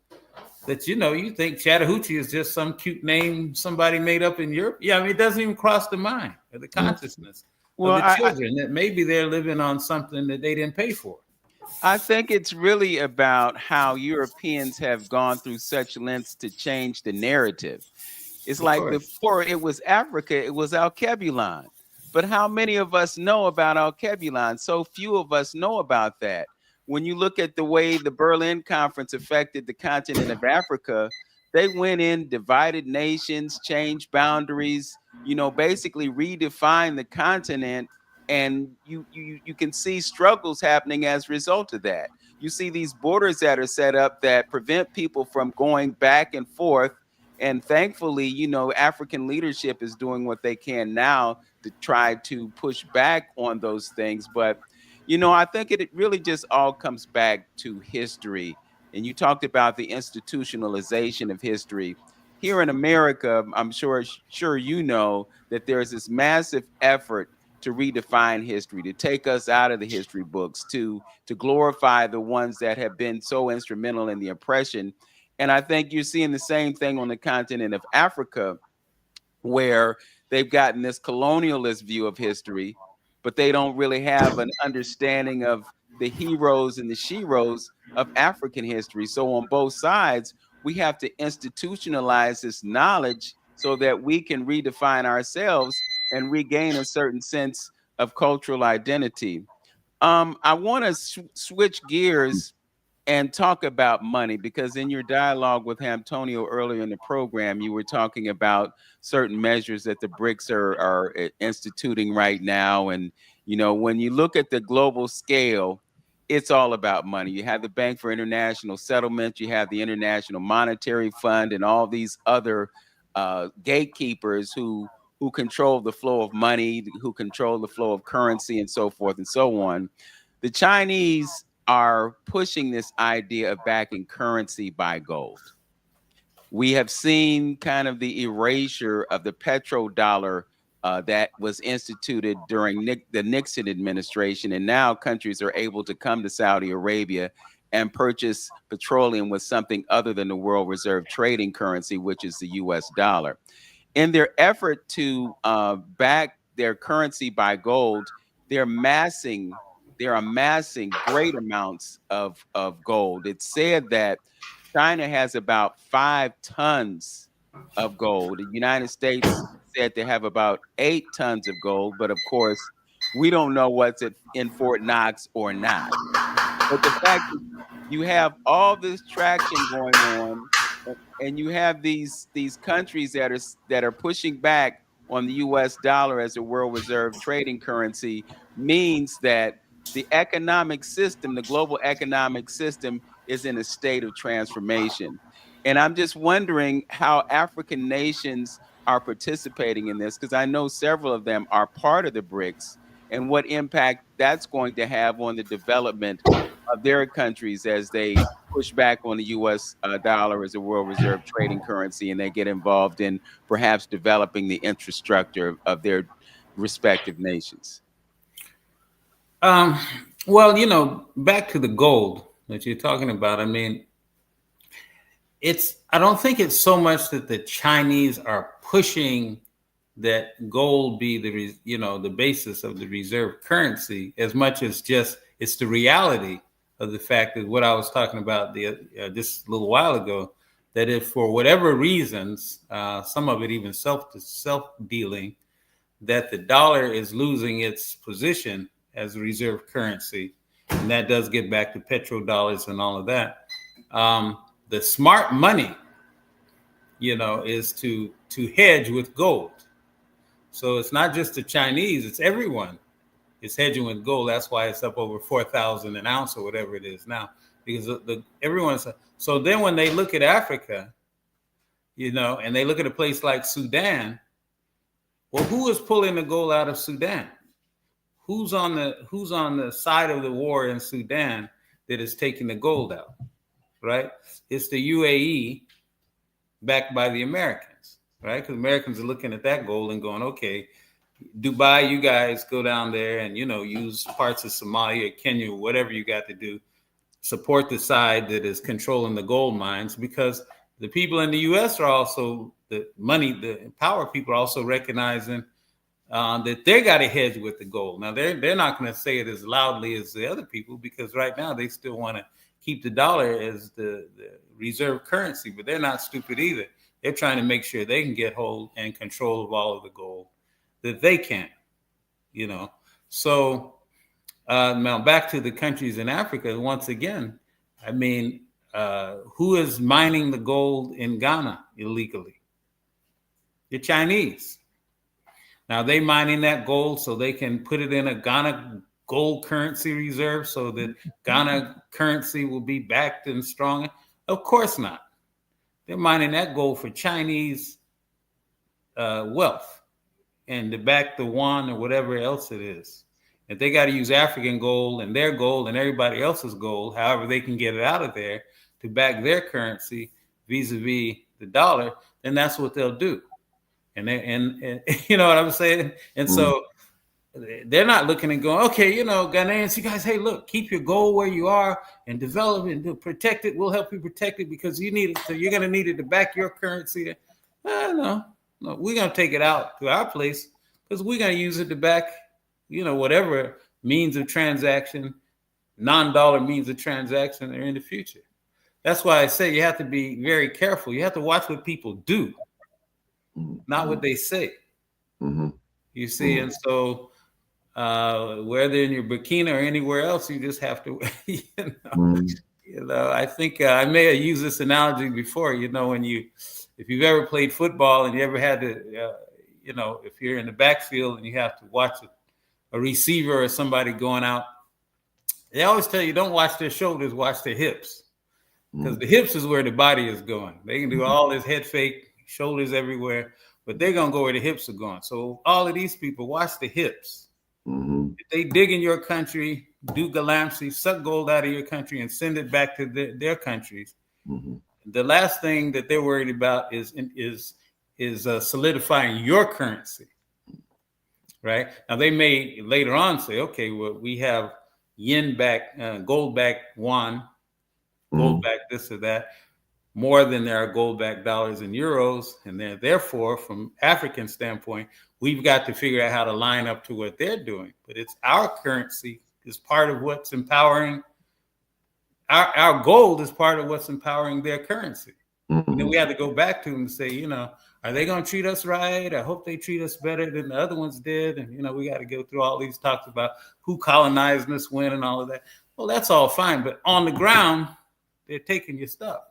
[SPEAKER 3] That, you know, you think Chattahoochee is just some cute name somebody made up in Europe. Yeah, I mean, it doesn't even cross the mind or the consciousness of the children that maybe they're living on something that they didn't pay for.
[SPEAKER 1] I think it's really about how Europeans have gone through such lengths to change the narrative. It's like before it was Africa, it was Alkebulan. But how many of us know about Alkebulan? So few of us know about that. When you look at the way the Berlin Conference affected the continent of Africa, they went in, divided nations, changed boundaries, you know, basically redefined the continent. And you can see struggles happening as a result of that. You see these borders that are set up that prevent people from going back and forth. And thankfully, you know, African leadership is doing what they can now to try to push back on those things. But you know, I think it really just all comes back to history. And you talked about the institutionalization of history. Here in America, I'm sure you know that there's this massive effort to redefine history, to take us out of the history books, to glorify the ones that have been so instrumental in the oppression. And I think you're seeing the same thing on the continent of Africa, where they've gotten this colonialist view of history, but they don't really have an understanding of the heroes and the sheroes of African history. So on both sides, we have to institutionalize this knowledge so that we can redefine ourselves and regain a certain sense of cultural identity. I want to switch gears and talk about money, because in your dialogue with Antonio earlier in the program, you were talking about certain measures that the BRICS are instituting right now. And, you know, when you look at the global scale, it's all about money. You have the Bank for International Settlement, you have the International Monetary Fund, and all these other gatekeepers who control the flow of money, who control the flow of currency, and so forth and so on. The Chinese are pushing this idea of backing currency by gold. We have seen kind of the erasure of the petrodollar that was instituted during the Nixon administration. And now countries are able to come to Saudi Arabia and purchase petroleum with something other than the world reserve trading currency, which is the US dollar. In their effort to back their currency by gold, they're amassing great amounts of gold. It's said that China has about 5 tons of gold. The United States said they have about 8 tons of gold, but of course, we don't know what's in Fort Knox or not. But the fact that you have all this traction going on, and you have these countries that are pushing back on the US dollar as a world reserve trading currency means that the economic system, the global economic system, is in a state of transformation. And I'm just wondering how African nations are participating in this, because I know several of them are part of the BRICS, and what impact that's going to have on the development of their countries as they push back on the US dollar as a world reserve trading currency, and they get involved in perhaps developing the infrastructure of their respective nations.
[SPEAKER 3] Well, back to the gold that you're talking about. I mean, I don't think it's so much that the Chinese are pushing that gold be the basis of the reserve currency, as much as just it's the reality of the fact that what I was talking about just a little while ago, that if for whatever reasons, some of it even self-dealing, that the dollar is losing its position as a reserve currency, and that does get back to petrodollars and all of that. The smart money, is to hedge with gold. So it's not just the Chinese; it's everyone. It's hedging with gold. That's why it's up over 4,000 an ounce or whatever it is now, because everyone's. So then when they look at Africa, and they look at a place like Sudan, well, who is pulling the gold out of Sudan? Who's on the side of the war in Sudan that is taking the gold out, right? It's the UAE, backed by the Americans, right? Because Americans are looking at that gold and going, okay, Dubai, you guys go down there and, use parts of Somalia, Kenya, whatever you got to do, support the side that is controlling the gold mines, because the people in the U.S. are also the power people are also recognizing that they got to hedge with the gold. Now, they're not going to say it as loudly as the other people, because right now they still want to keep the dollar as the reserve currency, but they're not stupid either. They're trying to make sure they can get hold and control of all of the gold that they can, So now back to the countries in Africa, once again, I mean, who is mining the gold in Ghana illegally? The Chinese. Now they mining that gold so they can put it in a Ghana gold currency reserve so that Ghana currency will be backed and strong. Of course not. They're mining that gold for Chinese wealth and to back the yuan or whatever else it is. If they got to use African gold and their gold and everybody else's gold, however they can get it out of there to back their currency vis-a-vis the dollar, then that's what they'll do. And you know what I'm saying? And so they're not looking and going, okay, Ghanaians, you guys, hey, look, keep your gold where you are and develop it and protect it. We'll help you protect it because you need it. So you're going to need it to back your currency. No, we're going to take it out to our place because we're going to use it to back, whatever means of transaction, non-dollar means of transaction are in the future. That's why I say you have to be very careful. You have to watch what people do, not what they say. Mm-hmm. You see, and so whether in your Burkina or anywhere else, you just have to, I think I may have used this analogy before, if you've ever played football and you ever had to, if you're in the backfield and you have to watch a receiver or somebody going out, they always tell you don't watch their shoulders, watch their hips. Because the hips is where the body is going. They can do all this head fake, shoulders everywhere, but they're going to go where the hips are going. So all of these people, watch the hips. Mm-hmm. If they dig in your country, do galamsey, suck gold out of your country and send it back to their countries. Mm-hmm. The last thing that they're worried about is solidifying your currency, right? Now, they may later on say, okay, well, we have yen back, gold back yuan, gold back this or that, more than there are gold back dollars and euros. And then therefore, from African standpoint, we've got to figure out how to line up to what they're doing. But it's our currency is part of what's empowering. Our gold is part of what's empowering their currency. And then we have to go back to them and say, are they going to treat us right? I hope they treat us better than the other ones did. And, we got to go through all these talks about who colonized us when and all of that. Well, that's all fine. But on the ground, they're taking your stuff.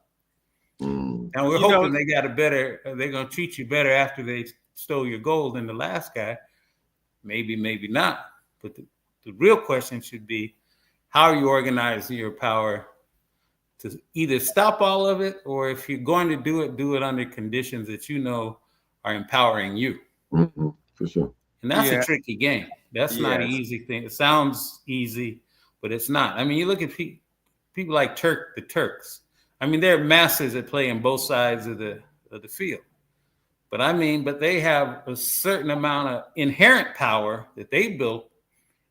[SPEAKER 3] And we're hoping they're going to treat you better after they stole your gold than the last guy. Maybe, maybe not. But the real question should be, how are you organizing your power to either stop all of it, or if you're going to do it under conditions that are empowering you.
[SPEAKER 2] For sure.
[SPEAKER 3] And that's a tricky game. That's not an easy thing. It sounds easy, but it's not. I mean, you look at people like the Turks. I mean, there are masses that play in both sides of the field. But they have a certain amount of inherent power that they built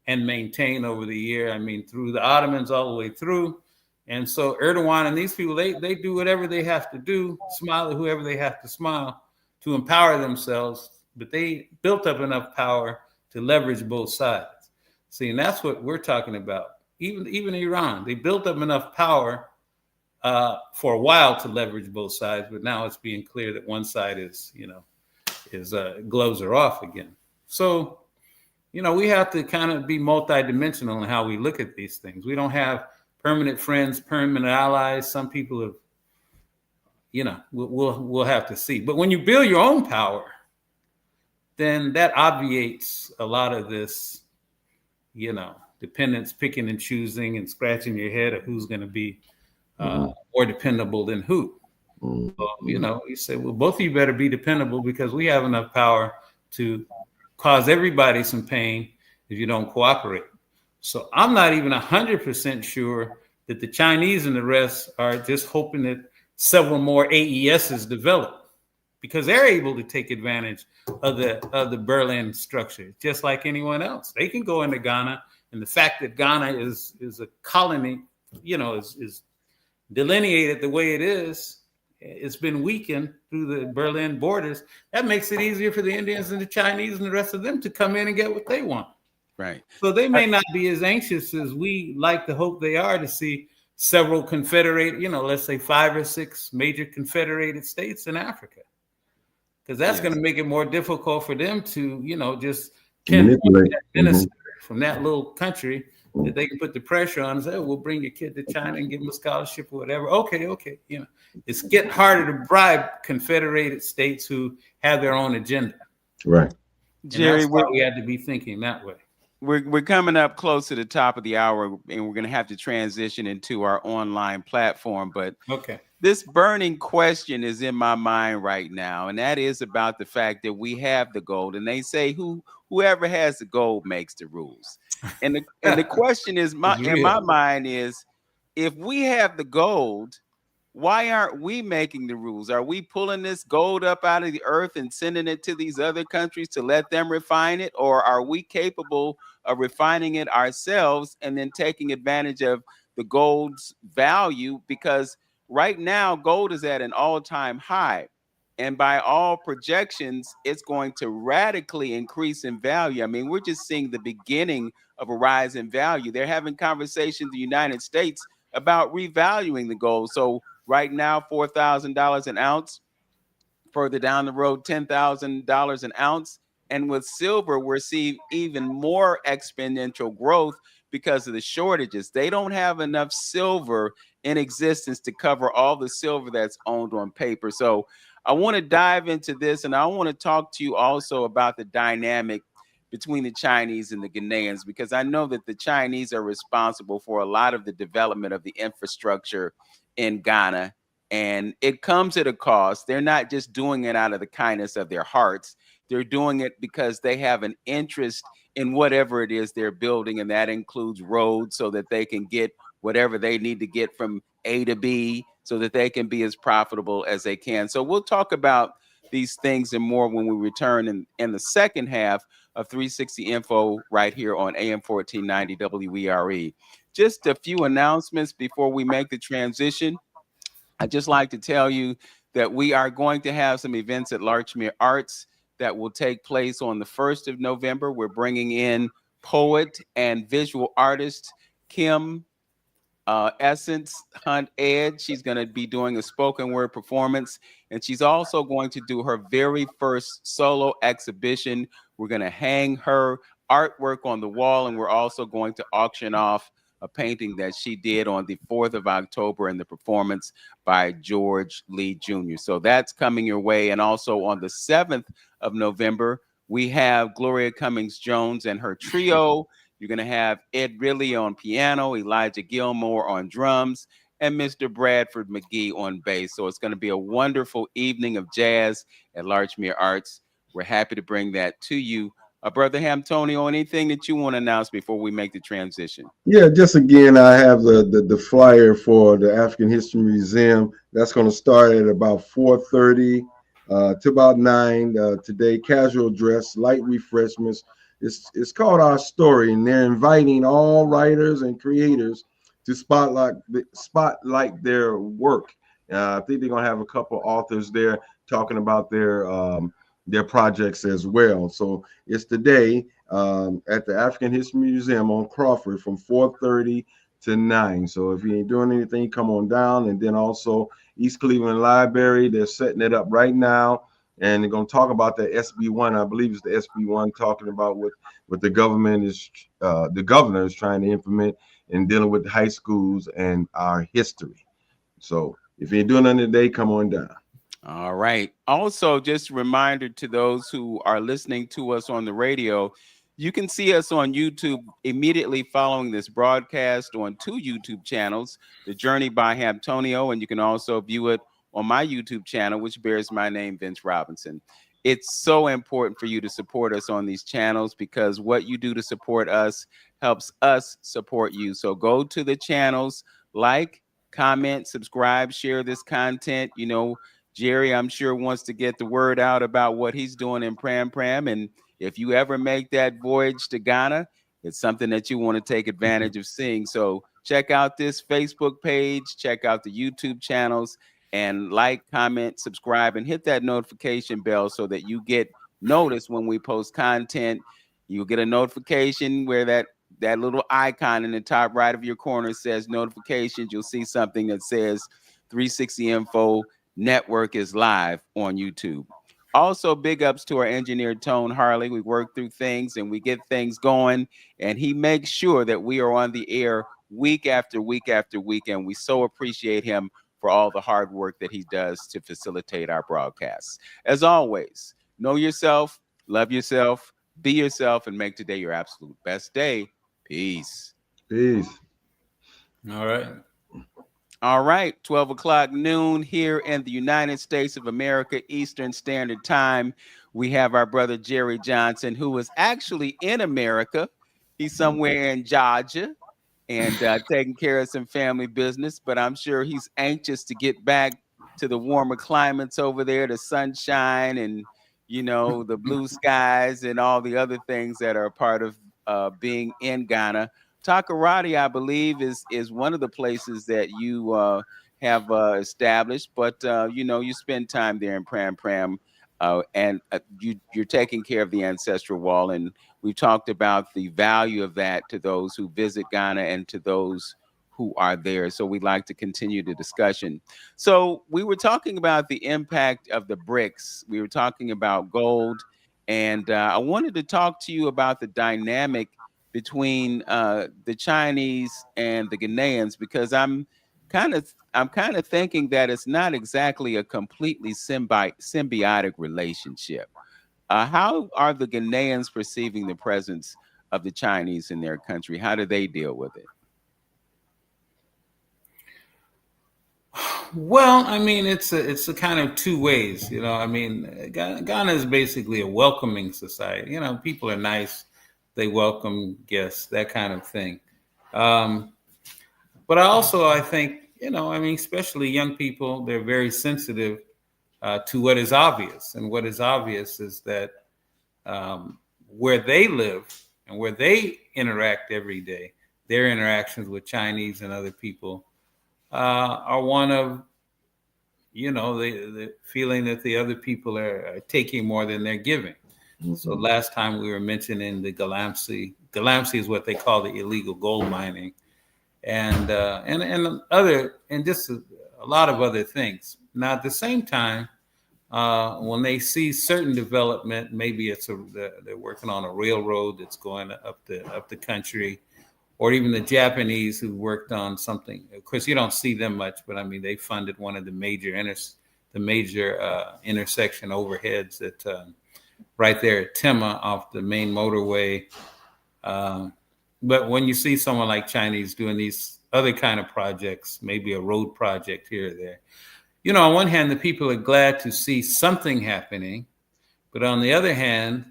[SPEAKER 3] and maintained over the year. I mean, through the Ottomans all the way through. And so Erdogan and these people, they do whatever they have to do, smile at whoever they have to smile to empower themselves. But they built up enough power to leverage both sides. See, and that's what we're talking about. Even Iran, they built up enough power for a while to leverage both sides. But now it's being clear that one side is gloves are off again. So, we have to kind of be multidimensional in how we look at these things. We don't have permanent friends, permanent allies. Some people have, we'll have to see. But when you build your own power, then that obviates a lot of this, dependence, picking and choosing and scratching your head of who's going to be more dependable than who. So, you say, well, both of you better be dependable because we have enough power to cause everybody some pain if you don't cooperate. So I'm not even 100% sure that the Chinese and the rest are just hoping that several more AESs develop, because they're able to take advantage of the Berlin structure, just like anyone else. They can go into Ghana, and the fact that Ghana is a colony, is delineated the way it is, it's been weakened through the Berlin borders. That makes it easier for the Indians and the Chinese and the rest of them to come in and get what they want.
[SPEAKER 1] Right.
[SPEAKER 3] So they may not be as anxious as we like to hope they are to see several confederate, let's say 5 or 6 major confederated states in Africa, because that's going to make it more difficult for them to, just manipulate that minister from that little country that they can put the pressure on and say, we'll bring your kid to China and give them a scholarship or whatever. Okay. It's getting harder to bribe confederated states who have their own agenda.
[SPEAKER 2] Right.
[SPEAKER 3] Jerry, we had to be thinking that way.
[SPEAKER 1] We're coming up close to the top of the hour, and we're going to have to transition into our online platform. But this burning question is in my mind right now, and that is about the fact that we have the gold, and they say whoever has the gold makes the rules. And the question is, in my mind is, if we have the gold, why aren't we making the rules? Are we pulling this gold up out of the earth and sending it to these other countries to let them refine it? Or are we capable of refining it ourselves and then taking advantage of the gold's value? Because right now, gold is at an all-time high. And by all projections, it's going to radically increase in value. I mean, we're just seeing the beginning of a rise in value. They're having conversations in the United States about revaluing the gold. So right now, $4,000 an ounce. Further down the road, $10,000 an ounce. And with silver, we're seeing even more exponential growth because of the shortages. They don't have enough silver in existence to cover all the silver that's owned on paper. So I want to dive into this, and I want to talk to you also about the dynamic between the Chinese and the Ghanaians, because I know that the Chinese are responsible for a lot of the development of the infrastructure in Ghana, and it comes at a cost. They're not just doing it out of the kindness of their hearts. They're doing it because they have an interest in whatever it is they're building, and that includes roads so that they can get whatever they need to get from A to B so that they can be as profitable as they can. So we'll talk about these things and more when we return in the second half of 360 Info right here on AM 1490 WERE. Just a few announcements before we make the transition. I'd just like to tell you that we are going to have some events at Larchmere Arts that will take place on the 1st of November. We're bringing in poet and visual artist Kim Essence Hunt Ed. She's going to be doing a spoken word performance, and she's also going to do her very first solo exhibition. We're going to hang her artwork on the wall, and we're also going to auction off a painting that she did on the 4th of October in the performance by George Lee Jr. So that's coming your way. And also on the 7th of November, we have Gloria Cummings Jones and her trio. You're going to have Ed Ridley on piano, Elijah Gilmore on drums, and Mr. Bradford McGee on bass. So it's going to be a wonderful evening of jazz at Larchmere Arts. We're happy to bring that to you. Brother Hamtonio, anything that you want to announce before we make the transition?
[SPEAKER 2] Yeah, just again, I have the flyer for the African History Museum. That's going to start at about 4:30 to about 9 today. Casual dress, light refreshments. It's called Our Story, and they're inviting all writers and creators to spotlight their work. I think they're going to have a couple authors there talking about their projects as well. So it's today at the African History Museum on Crawford from 4:30 to 9. So if you ain't doing anything, come on down. And then also East Cleveland Library, they're setting it up right now. And they're going to talk about the SB1. I believe it's the SB1 talking about what the government is, the governor is trying to implement in dealing with high schools and our history. So if you ain't doing nothing today, come on down.
[SPEAKER 1] All right. Also, just a reminder to those who are listening to us on the radio, you can see us on YouTube immediately following this broadcast on 2 YouTube channels, The Journey by Hamtonio, and you can also view it on my YouTube channel, which bears my name, Vince Robinson. It's so important for you to support us on these channels because what you do to support us helps us support you. So go to the channels, like, comment, subscribe, share this content. You know, Jerry, I'm sure, wants to get the word out about what he's doing in Pram Pram. And if you ever make that voyage to Ghana, it's something that you want to take advantage of seeing. So check out this Facebook page, check out the YouTube channels, and like, comment, subscribe, and hit that notification bell so that you get noticed when we post content. You'll get a notification where that little icon in the top right of your corner says notifications. You'll see something that says 360 Info Network is live on YouTube. Also, big ups to our engineer, Tone Harley. We work through things and we get things going, and he makes sure that we are on the air week after week after week, and we so appreciate him for all the hard work that he does to facilitate our broadcasts. As always, know yourself, love yourself, be yourself, and make today your absolute best day. Peace.
[SPEAKER 2] Peace.
[SPEAKER 3] All right.
[SPEAKER 1] All right, 12 o'clock noon here in the United States of America, Eastern Standard Time. We have our brother Jerry Johnson, who is actually in America. He's somewhere in Georgia and taking care of some family business, but I'm sure he's anxious to get back to the warmer climates over there, the sunshine and, you know, the blue skies and all the other things that are a part of being in Ghana. Takoradi, I believe, is one of the places that you have established, but you know, you spend time there in Pram Pram, and you're taking care of the Ancestral Wall, and we've talked about the value of that to those who visit Ghana and to those who are there. So we'd like to continue the discussion. So we were talking about the impact of the BRICS. We were talking about gold, and I wanted to talk to you about the dynamic between the Chinese and the Ghanaians, because I'm kind of thinking that it's not exactly a completely symbiotic relationship. How are the Ghanaians perceiving the presence of the Chinese in their country? How do they deal with it?
[SPEAKER 3] Well, I mean, it's a kind of two ways, you know. I mean, Ghana is basically a welcoming society. You know, people are nice. They welcome guests, that kind of thing. But I think, you know, I mean, especially young people, they're very sensitive to what is obvious. And what is obvious is that where they live and where they interact every day, their interactions with Chinese and other people are one of, the feeling that the other people are taking more than they're giving. Mm-hmm. So last time we were mentioning the Galamsey. Galamsey is what they call the illegal gold mining, and just a lot of other things. Now, at the same time, when they see certain development, maybe they're working on a railroad that's going up the country, or even the Japanese who worked on something. Of course, you don't see them much, but I mean, they funded one of the major intersection overheads at right there at Tema off the main motorway. But when you see someone like Chinese doing these other kind of projects, maybe a road project here or there, on one hand, the people are glad to see something happening, but on the other hand,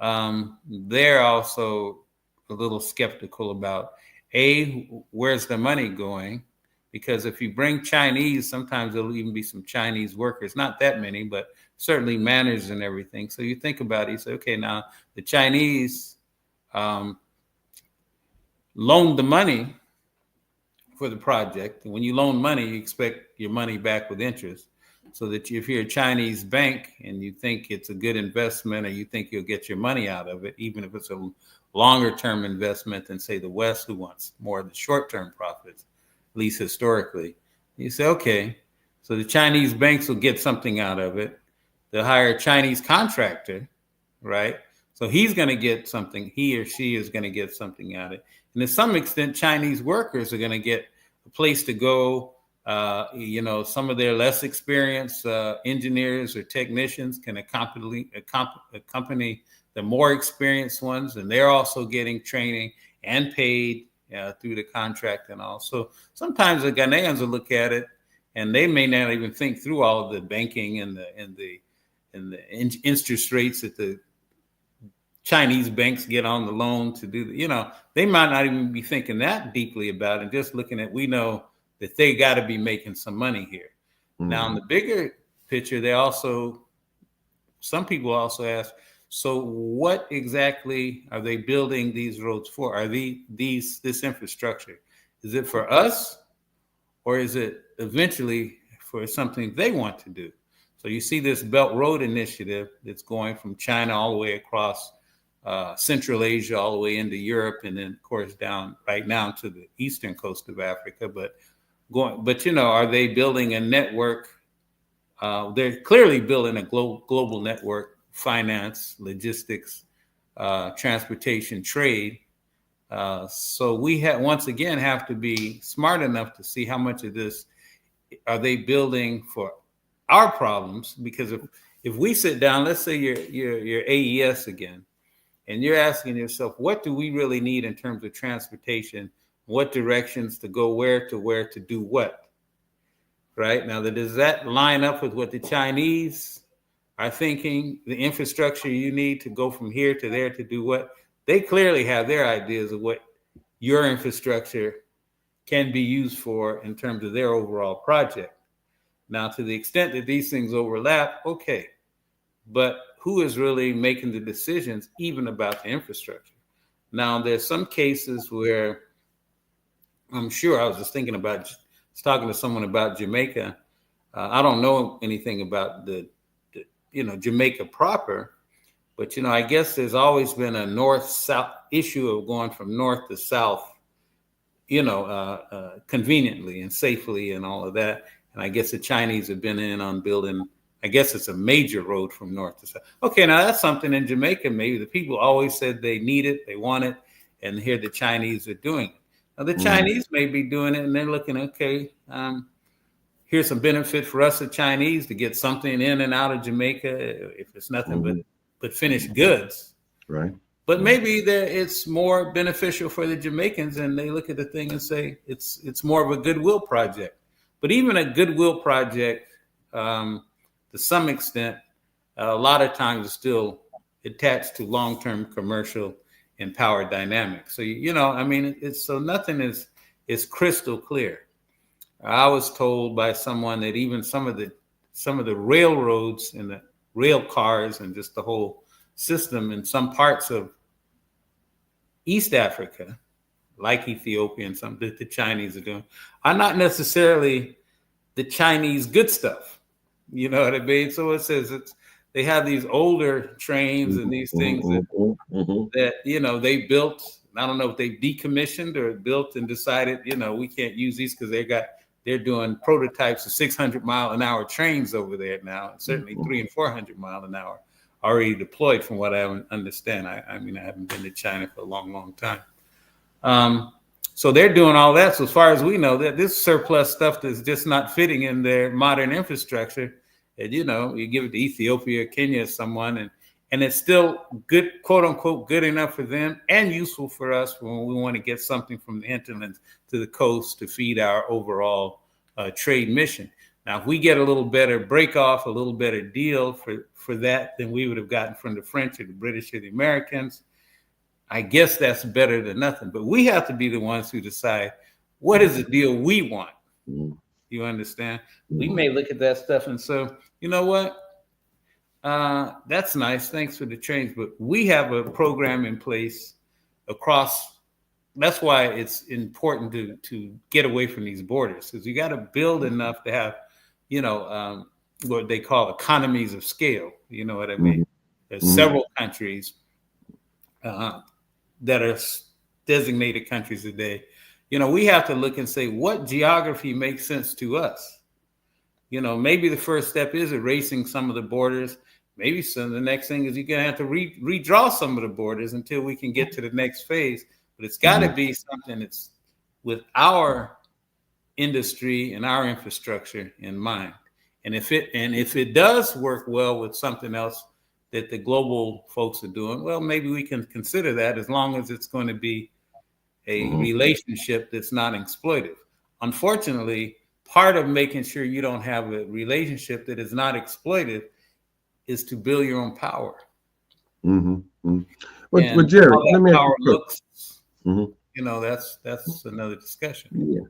[SPEAKER 3] they're also a little skeptical about where's the money going? Because if you bring Chinese, sometimes there'll even be some Chinese workers, not that many, but certainly managers and everything. So you think about it, you say, okay, now the Chinese loaned the money for the project. And when you loan money, you expect your money back with interest. So that if you're a Chinese bank and you think it's a good investment, or you think you'll get your money out of it, even if it's a longer term investment than, say, the West, who wants more of the short term profits, at least historically, you say, okay, so the Chinese banks will get something out of it. They'll hire a Chinese contractor, right? So he's going to get something, he or she is going to get something out of it. And to some extent, Chinese workers are going to get a place to go. Some of their less experienced engineers or technicians can accompany the more experienced ones, and they're also getting training and paid through the contract and all. So sometimes the Ghanaians will look at it, and they may not even think through all of the banking and the interest rates that the Chinese banks get on the loan to do. They might not even be thinking that deeply about it. Just looking at, we know that they got to be making some money here. Mm-hmm. Now, in the bigger picture, some people also ask, so what exactly are they building these roads for? Are this infrastructure? Is it for us, or is it eventually for something they want to do? So you see this Belt Road Initiative that's going from China all the way across Central Asia, all the way into Europe, and then, of course, down right now to the eastern coast of Africa. But are they building a network? They're clearly building a global network. Finance, logistics, transportation, trade. So we once again have to be smart enough to see how much of this are they building for our problems. Because if we sit down, let's say you're AES again, and you're asking yourself, what do we really need in terms of transportation? What directions to go, where to do what? Right now, does that line up with what the Chinese are thinking, the infrastructure you need to go from here to there to do what? They clearly have their ideas of what your infrastructure can be used for in terms of their overall project. Now, to the extent that these things overlap, okay, but who is really making the decisions even about the infrastructure? Now, there's some cases where I'm sure, I was talking to someone about Jamaica. I don't know anything about Jamaica proper, but I guess there's always been a north-south issue of going from north to south, conveniently and safely and all of that. And I guess the Chinese have been in on building, I guess it's a major road from north to south. Okay, now that's something in Jamaica. Maybe the people always said they need it, they want it, and here the Chinese are doing it. Now the Chinese may be doing it, and they're looking, okay, here's some benefit for us, the Chinese, to get something in and out of Jamaica, if it's nothing but finished goods.
[SPEAKER 2] Right.
[SPEAKER 3] But maybe it's more beneficial for the Jamaicans, and they look at the thing and say it's more of a goodwill project. But even a goodwill project, to some extent, a lot of times is still attached to long-term commercial and power dynamics. So, so nothing is crystal clear. I was told by someone that even some of the some of the railroads and the rail cars and just the whole system in some parts of East Africa, like Ethiopia and some that the Chinese are doing, are not necessarily the Chinese good stuff. You know what I mean? So it says they have these older trains and these things that they built. I don't know if they decommissioned or built and decided, we can't use these because they're doing prototypes of 600-mile-an-hour trains over there now, and certainly 300 and 400 mile an hour already deployed, from what I understand. I mean, I haven't been to China for a long, long time. So they're doing all that. So as far as we know, that this surplus stuff that's just not fitting in their modern infrastructure, and you give it to Ethiopia, Kenya, someone, and it's still good, quote unquote, good enough for them and useful for us when we want to get something from the hinterlands to the coast to feed our overall trade mission. Now, if we get a little better break off, a little better deal for that than we would have gotten from the French or the British or the Americans, I guess that's better than nothing. But we have to be the ones who decide what is the deal we want. You understand? We may look at that stuff and say, you know what? That's nice. Thanks for the change. But we have a program in place across. That's why it's important to get away from these borders, because you got to build enough to have, what they call economies of scale. You know what I mean? There's several countries that are designated countries today. We have to look and say what geography makes sense to us. Maybe the first step is erasing some of the borders. Maybe the next thing is you're going to have to redraw some of the borders until we can get to the next phase. But it's got to be something that's with our industry and our infrastructure in mind. And if it does work well with something else that the global folks are doing, well, maybe we can consider that, as long as it's going to be a relationship that's not exploitive. Unfortunately, part of making sure you don't have a relationship that is not exploitive is to build your own power.
[SPEAKER 2] But Jerry, let me ask you
[SPEAKER 3] that's another discussion.
[SPEAKER 2] Yeah.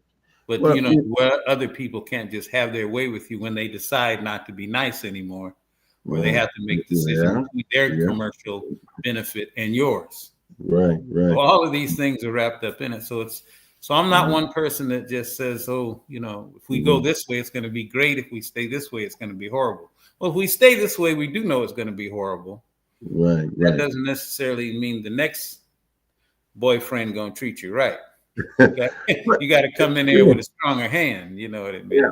[SPEAKER 3] But where other people can't just have their way with you when they decide not to be nice anymore, or they have to make decisions between their commercial benefit and yours.
[SPEAKER 2] Right.
[SPEAKER 3] So all of these things are wrapped up in it. So I'm not one person that just says, if we go this way, it's going to be great. If we stay this way, it's going to be horrible. Well, if we stay this way, we do know it's going to be horrible.
[SPEAKER 2] Right.
[SPEAKER 3] That doesn't necessarily mean the next boyfriend going to treat you right. You got to come in there with a stronger hand. You know what I mean?
[SPEAKER 2] Yeah.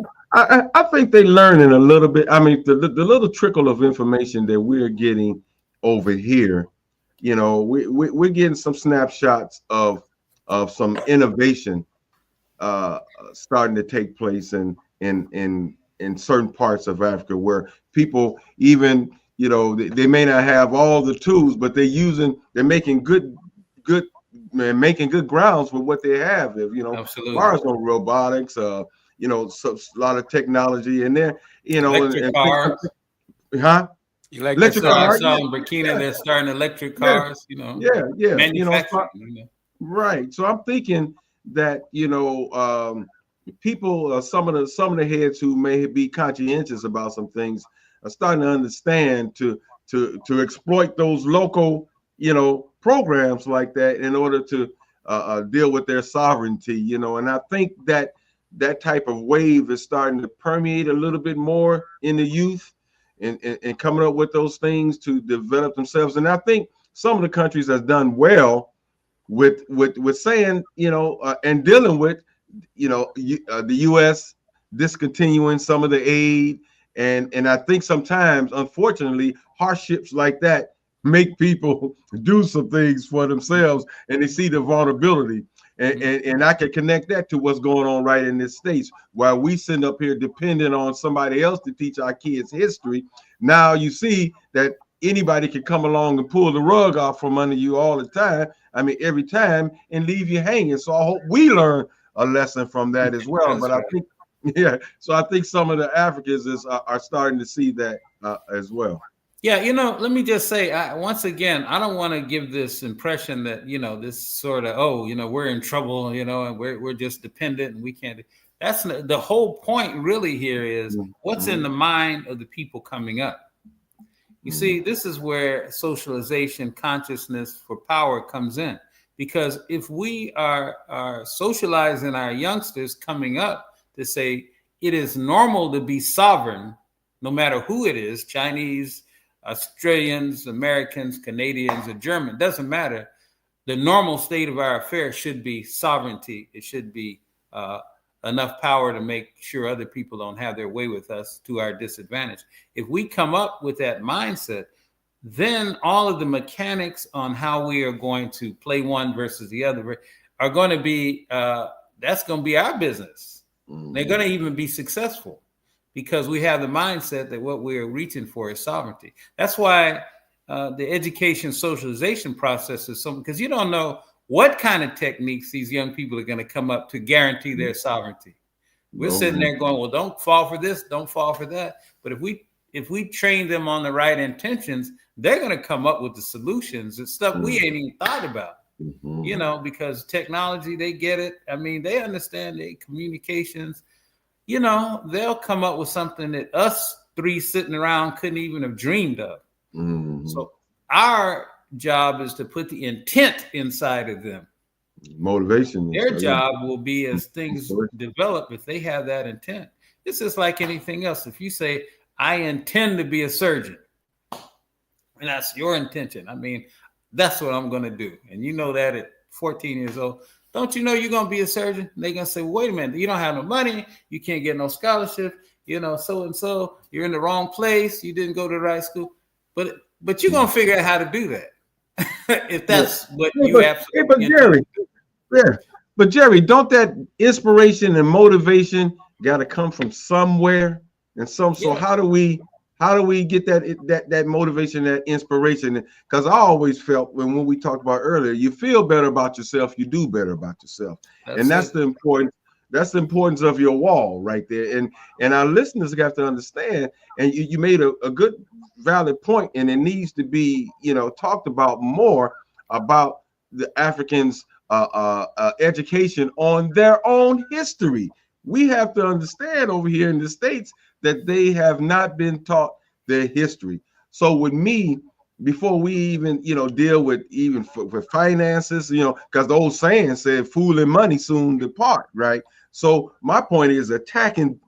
[SPEAKER 2] I think they're learning a little bit. I mean, the little trickle of information that we're getting over here, we're getting some snapshots of some innovation starting to take place in certain parts of Africa, where people even, they may not have all the tools, but they're making good grounds with what they have.
[SPEAKER 3] Absolutely.
[SPEAKER 2] As far as robotics, a lot of technology in there,
[SPEAKER 3] electric cars.
[SPEAKER 2] Electric cars.
[SPEAKER 3] I saw in Burkina, they're starting electric cars, manufacturing.
[SPEAKER 2] Right. So I'm thinking that, people, some of the heads who may be conscientious about some things are starting to understand to exploit those local, programs like that in order to deal with their sovereignty, and I think that type of wave is starting to permeate a little bit more in the youth and coming up with those things to develop themselves. And I think some of the countries has done well with saying, and dealing with, the U.S. discontinuing some of the aid. And I think sometimes, unfortunately, hardships like that make people do some things for themselves, and they see the vulnerability. And I can connect that to what's going on right in this States. While we sit up here depending on somebody else to teach our kids history, now you see that anybody can come along and pull the rug off from under you all the time. I mean, every time, and leave you hanging. So I hope we learn a lesson from that as well. But I think, so I think some of the Africans are starting to see that as well.
[SPEAKER 3] Yeah, let me just say, once again, I don't want to give this impression that, this sort of, we're in trouble, and we're just dependent and we can't. That's the whole point really here is what's in the mind of the people coming up. You see, this is where socialization, consciousness for power comes in. Because if we are socializing our youngsters coming up to say it is normal to be sovereign, no matter who it is, Chinese, Australians, Americans, Canadians, or German, doesn't matter. The normal state of our affairs should be sovereignty. It should be enough power to make sure other people don't have their way with us to our disadvantage. If we come up with that mindset, then all of the mechanics on how we are going to play one versus the other are going to be, that's going to be our business. They're going to even be successful because we have the mindset that what we're reaching for is sovereignty. That's why the education socialization process is something, because you don't know what kind of techniques these young people are going to come up to guarantee their sovereignty. We're sitting there going, well, don't fall for this, don't fall for that. But if we train them on the right intentions, they're going to come up with the solutions and stuff we ain't even thought about, you know, because technology, they get it. I mean, they understand the communications, you know, they'll come up with something that us three sitting around couldn't even have dreamed of. So our job is to put the intent inside of them.
[SPEAKER 2] Motivation.
[SPEAKER 3] Their job will be as things develop if they have that intent. It's just like anything else. If you say, I intend to be a surgeon, and that's your intention. I mean, that's what I'm going to do. And you know that at 14 years old. Don't you know you're going to be a surgeon? They're going to say, well, wait a minute, you don't have no money. You can't get no scholarship. You know, so-and-so, you're in the wrong place. You didn't go to the right school. But you're going to figure out how to do that. If that's what you absolutely
[SPEAKER 2] But Jerry, don't that inspiration and motivation got to come from somewhere? And so how do we get that motivation, that inspiration? Because I always felt when we talked about earlier, you feel better about yourself, you do better about yourself. That's the importance of your wall right there. And our listeners got to understand, and you made a good valid point, and it needs to be, you know, talked about more about the Africans' education on their own history. We have to understand over here in the States that they have not been taught their history. So with me, before we even, you know, deal with even with finances, you know, because the old saying said, "Fool and money soon depart," right? So my point is attacking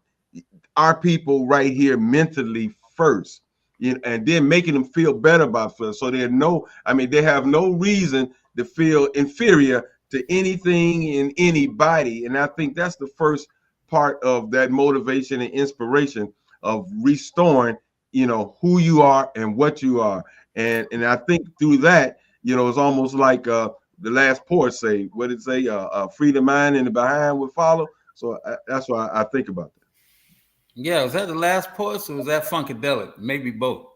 [SPEAKER 2] our people right here mentally first, you know, and then making them feel better about it. So they have no reason to feel inferior to anything and anybody. And I think that's the first part of that motivation and inspiration of restoring, you know, who you are and what you are. And I think through that, you know, it's almost like the last poet say, what did it say? Free the mind and the behind will follow. So that's why I think about that.
[SPEAKER 3] Yeah, was that the last poet or was that Funkadelic? Maybe both.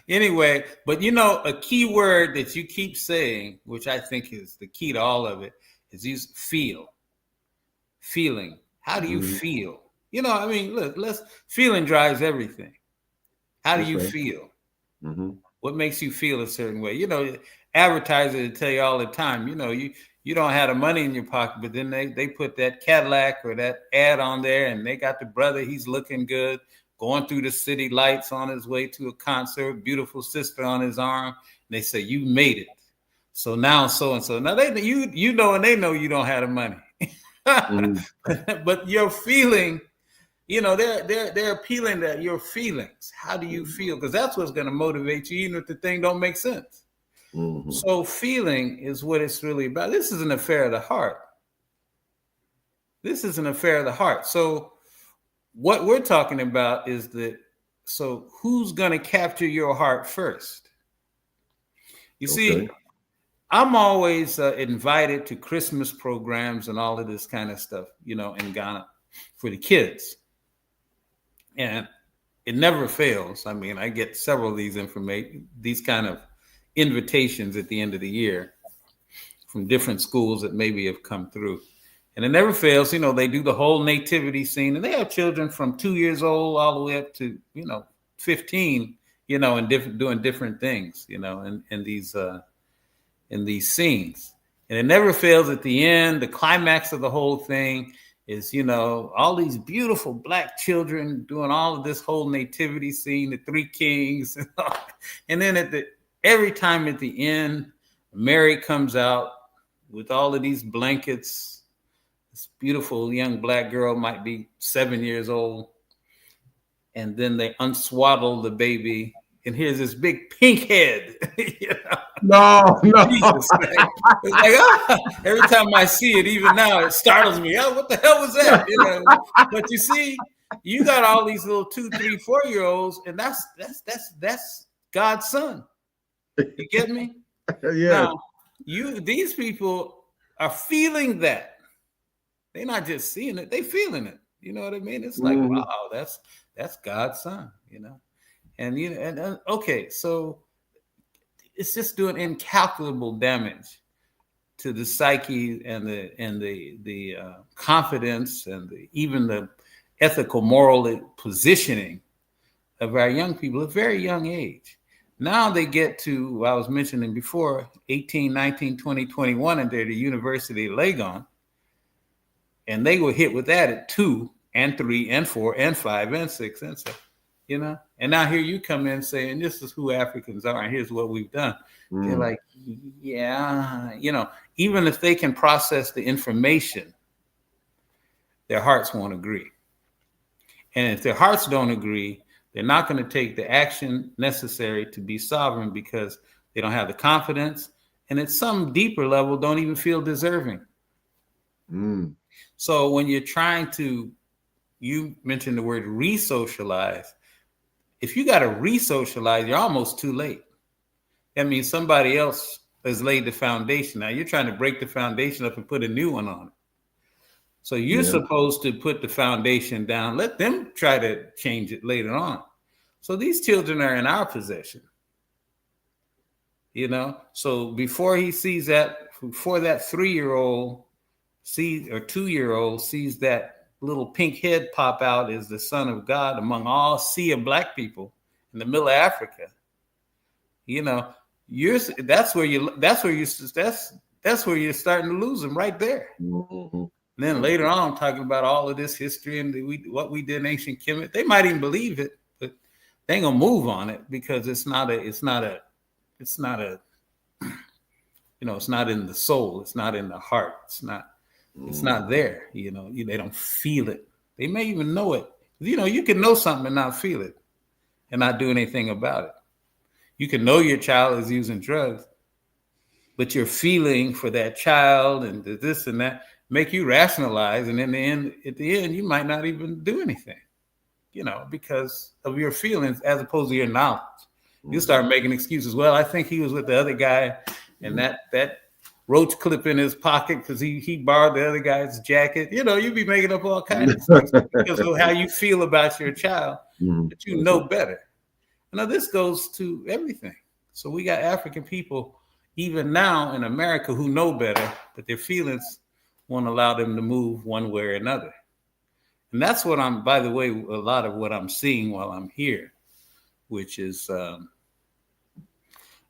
[SPEAKER 3] Anyway, but you know, a key word that you keep saying, which I think is the key to all of it, is use feeling. How do you feel? You know, I mean, look, feeling drives everything. How do you feel? What makes you feel a certain way? You know, advertisers tell you all the time, you know, you don't have the money in your pocket, but then they put that Cadillac or that ad on there and they got the brother, he's looking good, going through the city lights on his way to a concert, beautiful sister on his arm. And they say, you made it. So now so-and-so. Now you know, and they know you don't have the money. But your feeling, you know, they're appealing to your feelings. How do you feel? Because that's what's going to motivate you, even if the thing don't make sense. So feeling is what it's really about. This is an affair of the heart. So what we're talking about is so who's going to capture your heart first? You see, I'm always invited to Christmas programs and all of this kind of stuff, you know, in Ghana for the kids. And it never fails. I mean, I get several of these kind of invitations at the end of the year from different schools that maybe have come through. And it never fails. You know, they do the whole nativity scene, and they have children from 2 years old all the way up to, you know, 15, you know, and doing different things, you know, in these scenes. And it never fails at the end. The climax of the whole thing is, all these beautiful Black children doing all of this whole nativity scene, the three kings. And then every time at the end, Mary comes out with all of these blankets. This beautiful young Black girl might be 7 years old. And then they unswaddle the baby. And here's this big pink head.
[SPEAKER 2] No.
[SPEAKER 3] Jesus, every time I see it, even now, it startles me. Oh, what the hell was that? But you see, you got all these little 2, 3, 4-year-olds, and that's God's son. You get me?
[SPEAKER 2] Yeah.
[SPEAKER 3] Now, these people are feeling that. They're not just seeing it; they feeling it. You know what I mean? It's like, wow, that's God's son. And okay, so it's just doing incalculable damage to the psyche and the confidence and even the ethical, moral positioning of our young people at a very young age. Now they get to, what I was mentioning before, 18, 19, 20, 21, and they're the University of Legon. And they were hit with that at 2 and 3 and 4 and 5 and 6 and 7. And now here you come in saying, this is who Africans are, and here's what we've done. They're like, yeah, even if they can process the information, their hearts won't agree. And if their hearts don't agree, they're not going to take the action necessary to be sovereign because they don't have the confidence, and at some deeper level, don't even feel deserving. So when you're trying to, you mentioned the word re-socialize. If you got to re-socialize, you're almost too late. That means somebody else has laid the foundation. Now you're trying to break the foundation up and put a new one on it. So you're supposed to put the foundation down. Let them try to change it later on. So these children are in our possession. So before he sees that, before that 3-year-old sees or 2-year-old sees that little pink head pop out as the son of God among all sea of Black people in the middle of Africa, that's where you're starting to lose them right there. And then later on, talking about all of this history and what we did in ancient Kemet, they might even believe it, but they ain't gonna move on it because it's not in the soul, it's not in the heart, it's not there. They don't feel it. They may even know it. You can know something and not feel it and not do anything about it. You can know your child is using drugs, but your feeling for that child and this and that make you rationalize. And at the end, you might not even do anything, because of your feelings as opposed to your knowledge. You start making excuses. Well, I think he was with the other guy and that roach clip in his pocket because he borrowed the other guy's jacket. You'd be making up all kinds of things because of how you feel about your child, but you know better. Now this goes to everything. So we got African people even now in America who know better, but their feelings won't allow them to move one way or another. And that's what by the way, a lot of what I'm seeing while I'm here, which is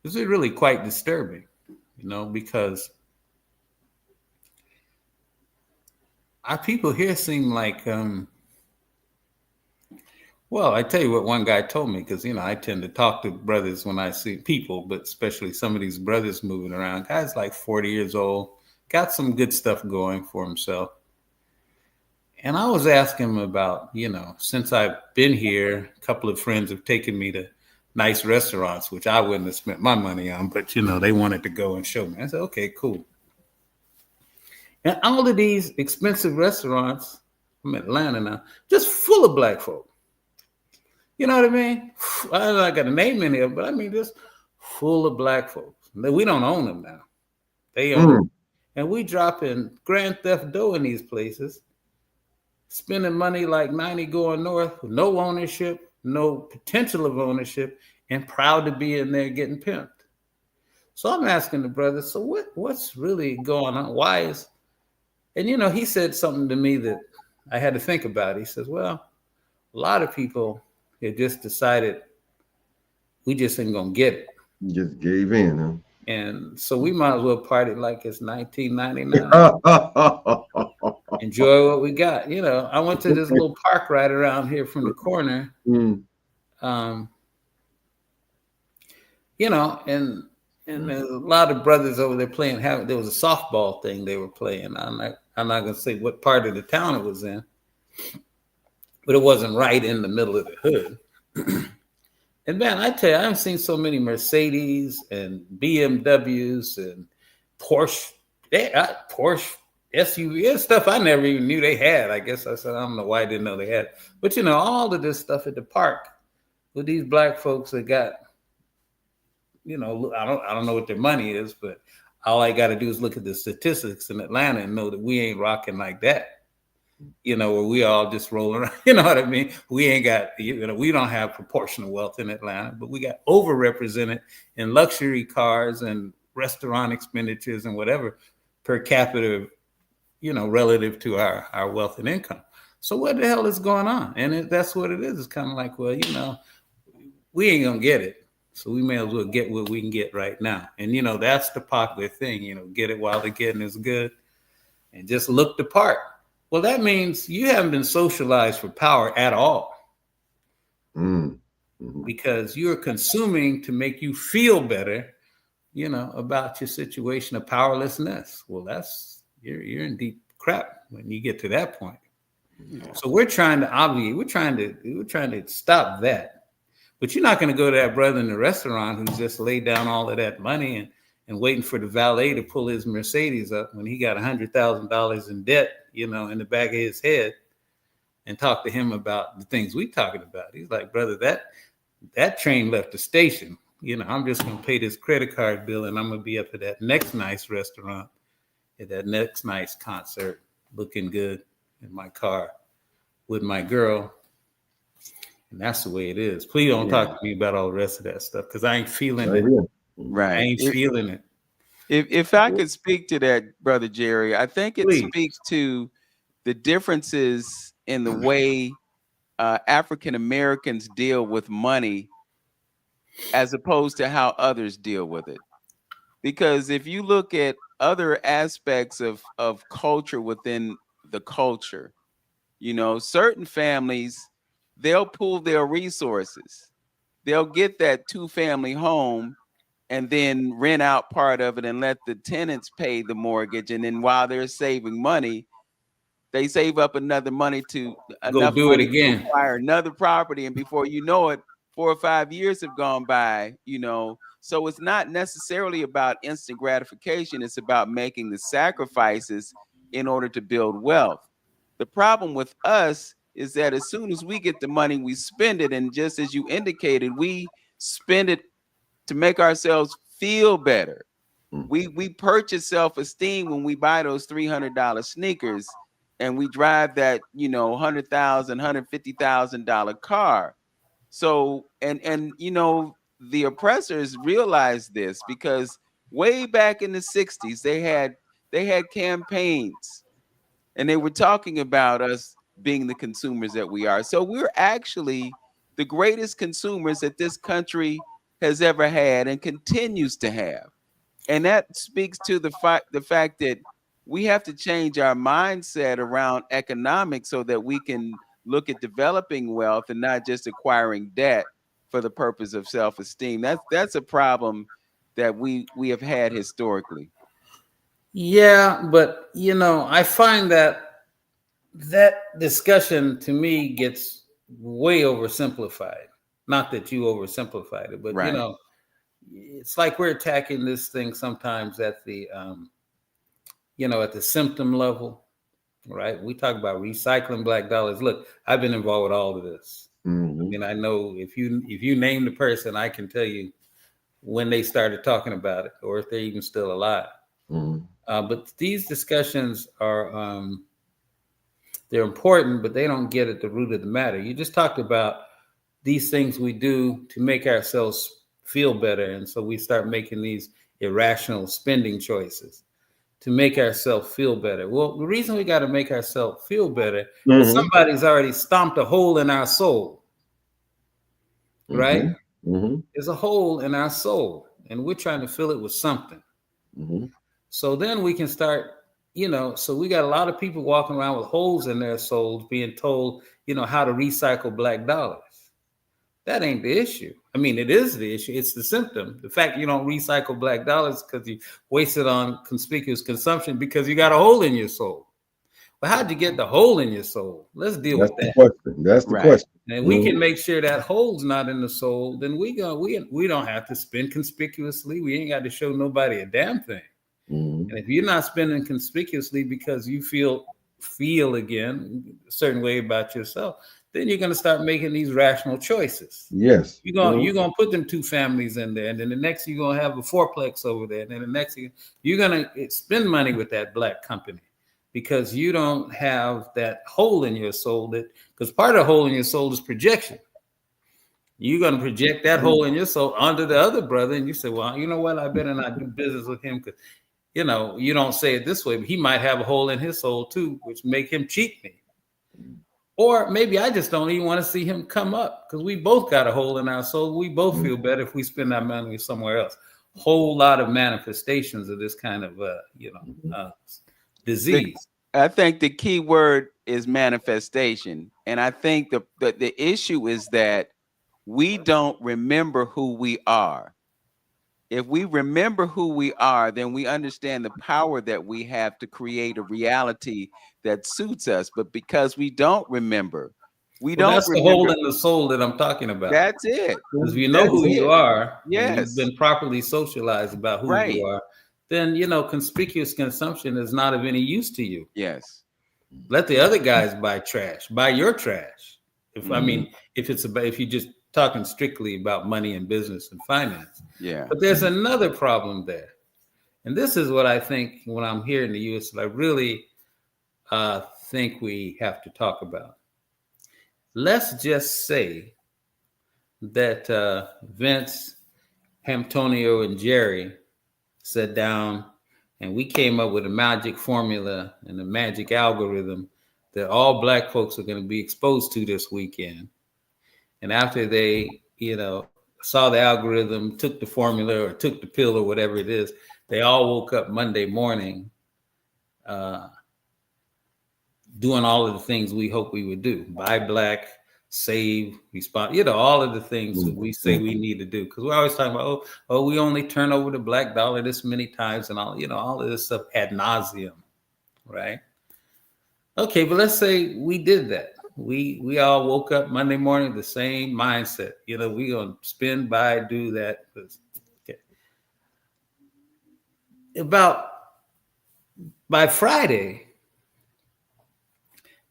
[SPEAKER 3] this is really quite disturbing. Because our people here seem like, well, I tell you what one guy told me, because, I tend to talk to brothers when I see people, but especially some of these brothers moving around. Guy's like 40 years old, got some good stuff going for himself. And I was asking him about, since I've been here, a couple of friends have taken me to nice restaurants, which I wouldn't have spent my money on, but they wanted to go and show me. I said, okay, cool. And all of these expensive restaurants, I'm in Atlanta now, just full of Black folk. You know what I mean? I'm not going to name any of them, but I mean just full of Black folks. We don't own them now. They own them. And we dropping grand theft dough in these places, spending money like 90 going north with no ownership, no potential of ownership, and proud to be in there getting pimped. So I'm asking the brother, so what's really going on? Why is, and he said something to me that I had to think about. He says, well, a lot of people had just decided we just ain't gonna get it.
[SPEAKER 2] Just gave in, huh?
[SPEAKER 3] And so we might as well party like it's 1999. Enjoy what we got. You know, I went to this little park right around here from the corner. You know, and there's a lot of brothers over there playing. There was a softball thing they were playing. I'm not gonna say what part of the town it was in, but it wasn't right in the middle of the hood. And man, I tell you, I've seen so many Mercedes and BMWs and Porsche SUV stuff I never even knew they had. I guess I said I don't know why I didn't know they had. But you know, all of this stuff at the park with these black folks that got, you know, I don't know what their money is, but all I got to do is look at the statistics in Atlanta and know that we ain't rocking like that. You know, where we all just rolling around, you know what I mean? We ain't got, you know, we don't have proportional wealth in Atlanta, but we got overrepresented in luxury cars and restaurant expenditures and whatever per capita, you know, relative to our wealth and income. So what the hell is going on? And that's what it is. It's kind of like, well, you know, we ain't gonna get it. So we may as well get what we can get right now. And, you know, that's the popular thing, you know, get it while the getting is good and just look the part. Well, that means you haven't been socialized for power at all. Because you're consuming to make you feel better, you know, about your situation of powerlessness. Well, you're in deep crap when you get to that point. Yeah. So we're trying to obviate, we're trying to stop that. But you're not going to go to that brother in the restaurant who's just laid down all of that money and waiting for the valet to pull his Mercedes up when he got $100,000 in debt, you know, in the back of his head, and talk to him about the things we talking about. He's like, brother, that train left the station. You know, I'm just going to pay this credit card bill and I'm going to be up at that next nice restaurant, at that next nice concert, looking good in my car with my girl. And that's the way it is. Please don't talk to me about all the rest of that stuff, because I ain't feeling it.
[SPEAKER 1] Right.
[SPEAKER 3] I ain't feeling it.
[SPEAKER 1] If I could speak to that, Brother Jerry, I think it speaks to the differences in the way African Americans deal with money as opposed to how others deal with it. Because if you look at other aspects of culture within the culture, you know, certain families, they'll pool their resources. They'll get that 2-family home and then rent out part of it and let the tenants pay the mortgage. And then while they're saving money, they save up enough money to acquire another property. And before you know it, 4 or 5 years have gone by, you know. So it's not necessarily about instant gratification. It's about making the sacrifices in order to build wealth. The problem with us is that as soon as we get the money, we spend it. And just as you indicated, we spend it to make ourselves feel better. We purchase self-esteem when we buy those $300 sneakers and we drive that, you know, $100,000, $150,000 car. So, and you know, the oppressors realized this because way back in the 60s, they had campaigns and they were talking about us being the consumers that we are. So we're actually the greatest consumers that this country has ever had and continues to have. And that speaks to the fact that we have to change our mindset around economics so that we can look at developing wealth and not just acquiring debt for the purpose of self-esteem. That's a problem that we have had historically.
[SPEAKER 3] Yeah, but you know, I find that discussion to me gets way oversimplified. Not that you oversimplified it, but you know, it's like we're attacking this thing sometimes at the you know, at the symptom level, right? We talk about recycling black dollars. Look, I've been involved with all of this. I mean, I know if you name the person, I can tell you when they started talking about it or if they're even still alive. But these discussions are they're important, but they don't get at the root of the matter. You just talked about these things we do to make ourselves feel better. And so we start making these irrational spending choices to make ourselves feel better. Well, the reason we got to make ourselves feel better is somebody's already stomped a hole in our soul, right? There's a hole in our soul. and we're trying to fill it with something.
[SPEAKER 2] Mm-hmm.
[SPEAKER 3] So then we can start, so we got a lot of people walking around with holes in their souls being told, how to recycle black dollars. That ain't the issue. I mean, it is the issue. It's the symptom. The fact you don't recycle black dollars because you waste it on conspicuous consumption because you got a hole in your soul. But how'd you get the hole in your soul? Let's deal with that.
[SPEAKER 2] That's the question.
[SPEAKER 3] And we can make sure that hole's not in the soul. Then we don't have to spend conspicuously. We ain't got to show nobody a damn thing.
[SPEAKER 2] Mm-hmm.
[SPEAKER 3] And if you're not spending conspicuously because you feel again a certain way about yourself, then you're going to start making these rational choices.
[SPEAKER 2] Yes.
[SPEAKER 3] You're going to put them 2 families in there. And then the next you're going to have a 4-plex over there. And then the next you're going to spend money with that black company because you don't have that hole in your soul because part of the hole in your soul is projection. You're going to project that hole in your soul onto the other brother. And you say, well, you know what? I better not do business with him because, you don't say it this way, but he might have a hole in his soul too, which make him cheat me. Or maybe I just don't even want to see him come up because we both got a hole in our soul. We both feel better if we spend our money somewhere else. Whole lot of manifestations of this kind of, disease.
[SPEAKER 1] I think the key word is manifestation. And I think the issue is that we don't remember who we are. If we remember who we are, then we understand the power that we have to create a reality that suits us. But because we don't remember,
[SPEAKER 3] that's the hole in the soul that I'm talking about.
[SPEAKER 1] That's it.
[SPEAKER 3] Because if you know who you are,
[SPEAKER 1] yes,
[SPEAKER 3] you've been properly socialized about who you are, then conspicuous consumption is not of any use to you.
[SPEAKER 1] Yes.
[SPEAKER 3] Let the other guys buy trash. Buy your trash. If you're just talking strictly about money and business and finance.
[SPEAKER 1] Yeah.
[SPEAKER 3] But there's another problem there. And this is what I think when I'm here in the US, I really think we have to talk about. Let's just say that Vince, Antonio, and Jerry sat down and we came up with a magic formula and a magic algorithm that all black folks are going to be exposed to this weekend. And after they, saw the algorithm, took the formula or took the pill or whatever it is, they all woke up Monday morning doing all of the things we hope we would do. Buy black, save, respond, all of the things that we say we need to do. Because we're always talking about, we only turn over the black dollar this many times and all of this stuff ad nauseum, right? Okay, but let's say we did that. We all woke up Monday morning, the same mindset. We're going to spend, buy, do that. Okay. By Friday,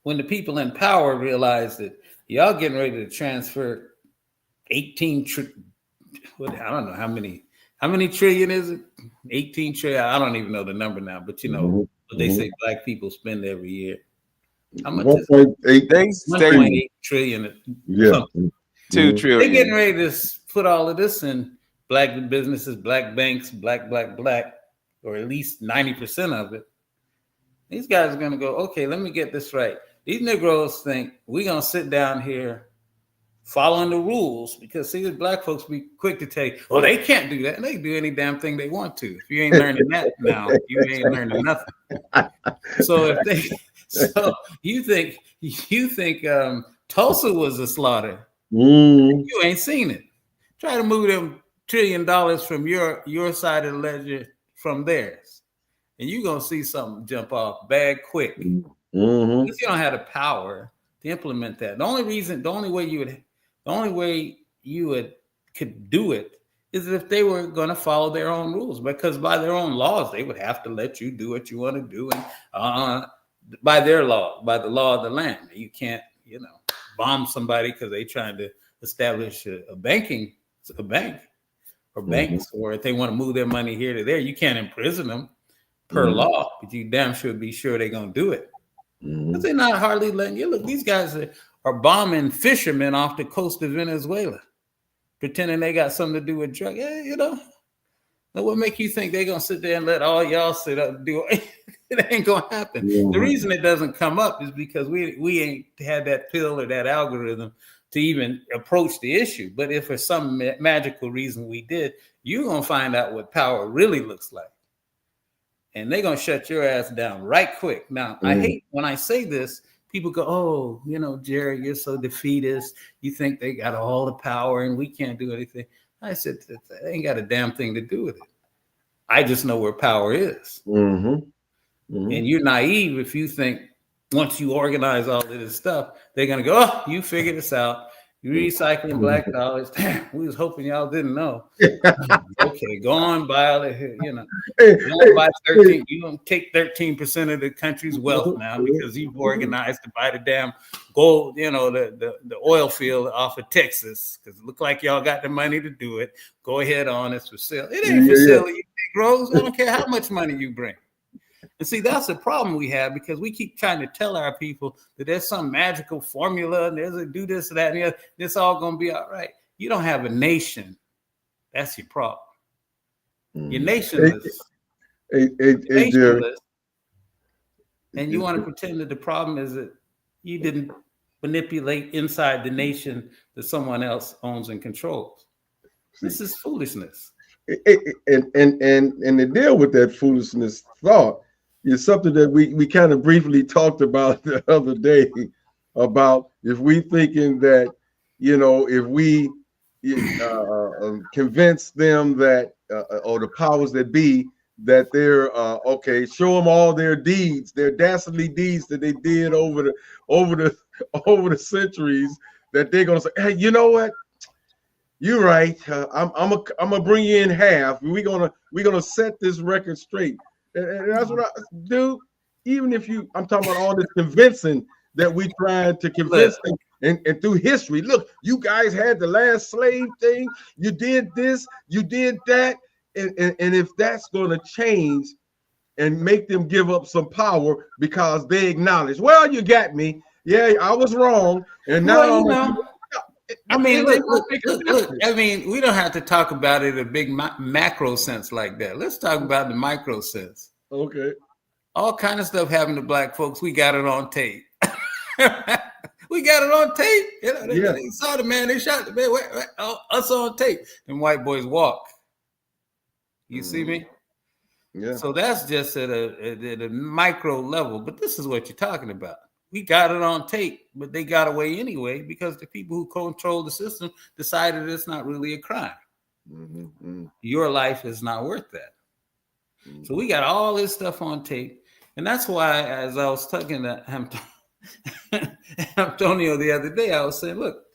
[SPEAKER 3] when the people in power realized that y'all getting ready to transfer 18 I don't know how many trillion is it? 18 trillion. I don't even know the number now, but what they say black people spend every year. How much is it? 1.8 trillion.
[SPEAKER 2] Yeah.
[SPEAKER 1] 2 trillion.
[SPEAKER 3] They're getting ready to put all of this in black businesses, black banks, black, or at least 90% of it. These guys are going to go, okay, let me get this right. These Negroes think we're going to sit down here following the rules because see, the black folks be quick to tell you, well, they can't do that. They can do any damn thing they want to. If you ain't learning that now, you ain't learning nothing. So you think Tulsa was a slaughter. You ain't seen it. Try to move them $1 trillion from your side of the ledger from theirs. And you're going to see something jump off bad quick. Because you don't have the power to implement that. The only way you could do it is if they were going to follow their own rules, because by their own laws, they would have to let you do what you want to do. And by their law, by the law of the land, you can't, bomb somebody because they trying to establish a bank or banks, or if they want to move their money here to there, you can't imprison them per law, but you damn sure be sure they're going to do it. Because they're not hardly letting you look. These guys are bombing fishermen off the coast of Venezuela, pretending they got something to do with drugs. Yeah, what make you think they're going to sit there and let all y'all sit up and do it? It ain't going to happen. The reason it doesn't come up is because we ain't had that pill or that algorithm to even approach the issue. But if for some magical reason we did, you're going to find out what power really looks like. And they're going to shut your ass down right quick. Now, I hate when I say this, people go, oh, you know, Jerry, you're so defeatist. You think they got all the power and we can't do anything. I said, that ain't got a damn thing to do with it. I just know where power is. And you're naive if you think once you organize all of this stuff, they're going to go, oh, you figured this out. You're recycling black dollars. Damn, we was hoping y'all didn't know. Okay, go on, buy all the, you know, go on, buy 13. You don't take 13% of the country's wealth now because you've organized to buy the damn gold, you know, the oil field off of Texas because it looked like y'all got the money to do it. Go ahead on, it's for sale. It ain't for sale, you Negroes. I don't care how much money you bring. And see, that's the problem we have because we keep trying to tell our people that there's some magical formula and there's a do this, that, and the other. It's all going to be all right. You don't have a nation. That's your problem. You're nationless. Nationless. And you want to pretend that the problem is that you didn't manipulate inside the nation that someone else owns and controls. This is foolishness.
[SPEAKER 2] And to deal with that foolishness thought is something that we kind of briefly talked about the other day about if we thinking that, you know, if we convince them that or the powers that be that they're okay, show them all their deeds, their dastardly deeds that they did over the centuries, that they're gonna say, hey, you know what? You're right. I'm gonna bring you in half. We're gonna set this record straight. And that's what I do. Even if I'm talking about all this convincing that we trying to convince them, and through history, look, you guys had the last slave thing. You did this, you did that, and if that's gonna change and make them give up some power because they acknowledge, well, you got me. Yeah, I was wrong, and now
[SPEAKER 3] I mean, look. I mean, we don't have to talk about it in a big macro sense like that. Let's talk about the micro sense.
[SPEAKER 2] Okay.
[SPEAKER 3] All kind of stuff happened to black folks. We got it on tape. We got it on tape. You know, they saw the man. They shot the man. Us on tape. And white boys walk. You see me?
[SPEAKER 2] Yeah.
[SPEAKER 3] So that's just at a micro level. But this is what you're talking about. We got it on tape, but they got away anyway because the people who control the system decided it's not really a crime. Your life is not worth that. So we got all this stuff on tape. And that's why, as I was talking to Antonio the other day, I was saying, look,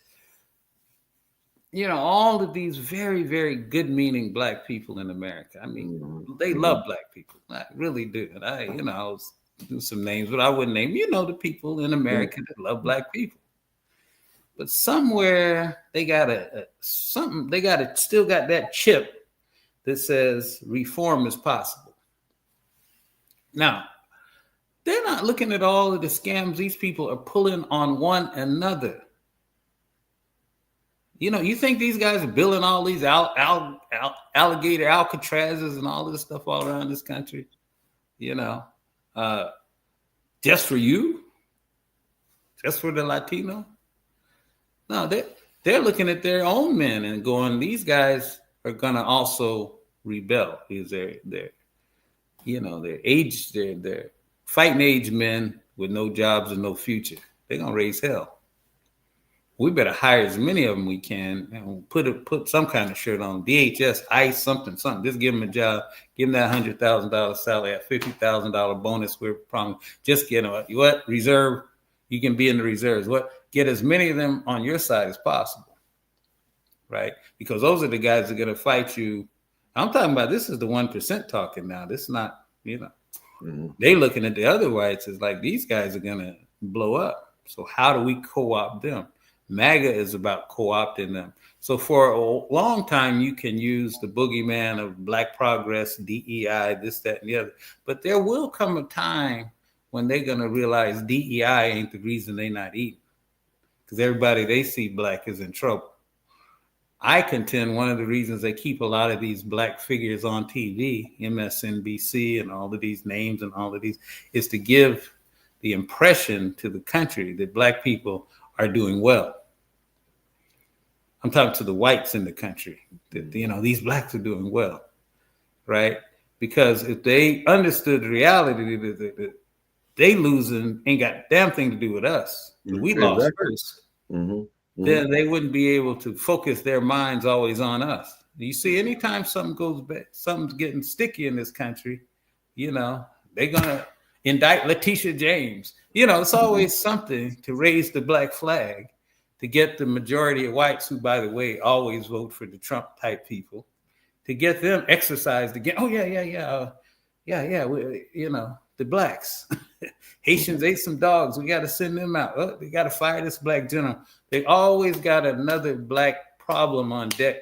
[SPEAKER 3] you know, all of these very, very good meaning black people in America. I mean, they love black people. I really do. And I was do some names, but I wouldn't name, you know, the people in America that love black people. But somewhere they got still got that chip that says reform is possible. Now, they're not looking at all of the scams these people are pulling on one another. You know, you think these guys are building all these alligator Alcatrazes and all this stuff all around this country, you know, just for you? Just for the Latino? No, they're looking at their own men and going, these guys are gonna also rebel because they're fighting age men with no jobs and no future. They're gonna raise hell. We better hire as many of them we can and put some kind of shirt on. DHS, ICE, something. Just give them a job. Give them that $100,000 salary, that $50,000 bonus. We're promising. Just get them. What? Reserve. You can be in the reserves. What? Get as many of them on your side as possible. Right? Because those are the guys that are going to fight you. I'm talking about, this is the 1% talking now. This is not, you know. They looking at the other whites as like, these guys are going to blow up. So how do we co-opt them? MAGA is about co-opting them. So for a long time, you can use the boogeyman of Black progress, DEI, this, that, and the other. But there will come a time when they're going to realize DEI ain't the reason they're not eating. Because everybody they see black is in trouble. I contend one of the reasons they keep a lot of these black figures on TV, MSNBC and all of these names and all of these, is to give the impression to the country that black people are doing well. I'm talking to the whites in the country, that, you know, these blacks are doing well, right? Because if they understood the reality that they losing ain't got a damn thing to do with us, but we lost first, then they wouldn't be able to focus their minds always on us. You see, anytime something goes bad, something's getting sticky in this country, you know, they're gonna indict Letitia James. You know, it's always something to raise the black flag, to get the majority of whites, who, by the way, always vote for the Trump type people, to get them exercised again. Oh yeah. You know, the blacks, Haitians ate some dogs. We got to send them out. Oh, we got to fire this black general. They always got another black problem on deck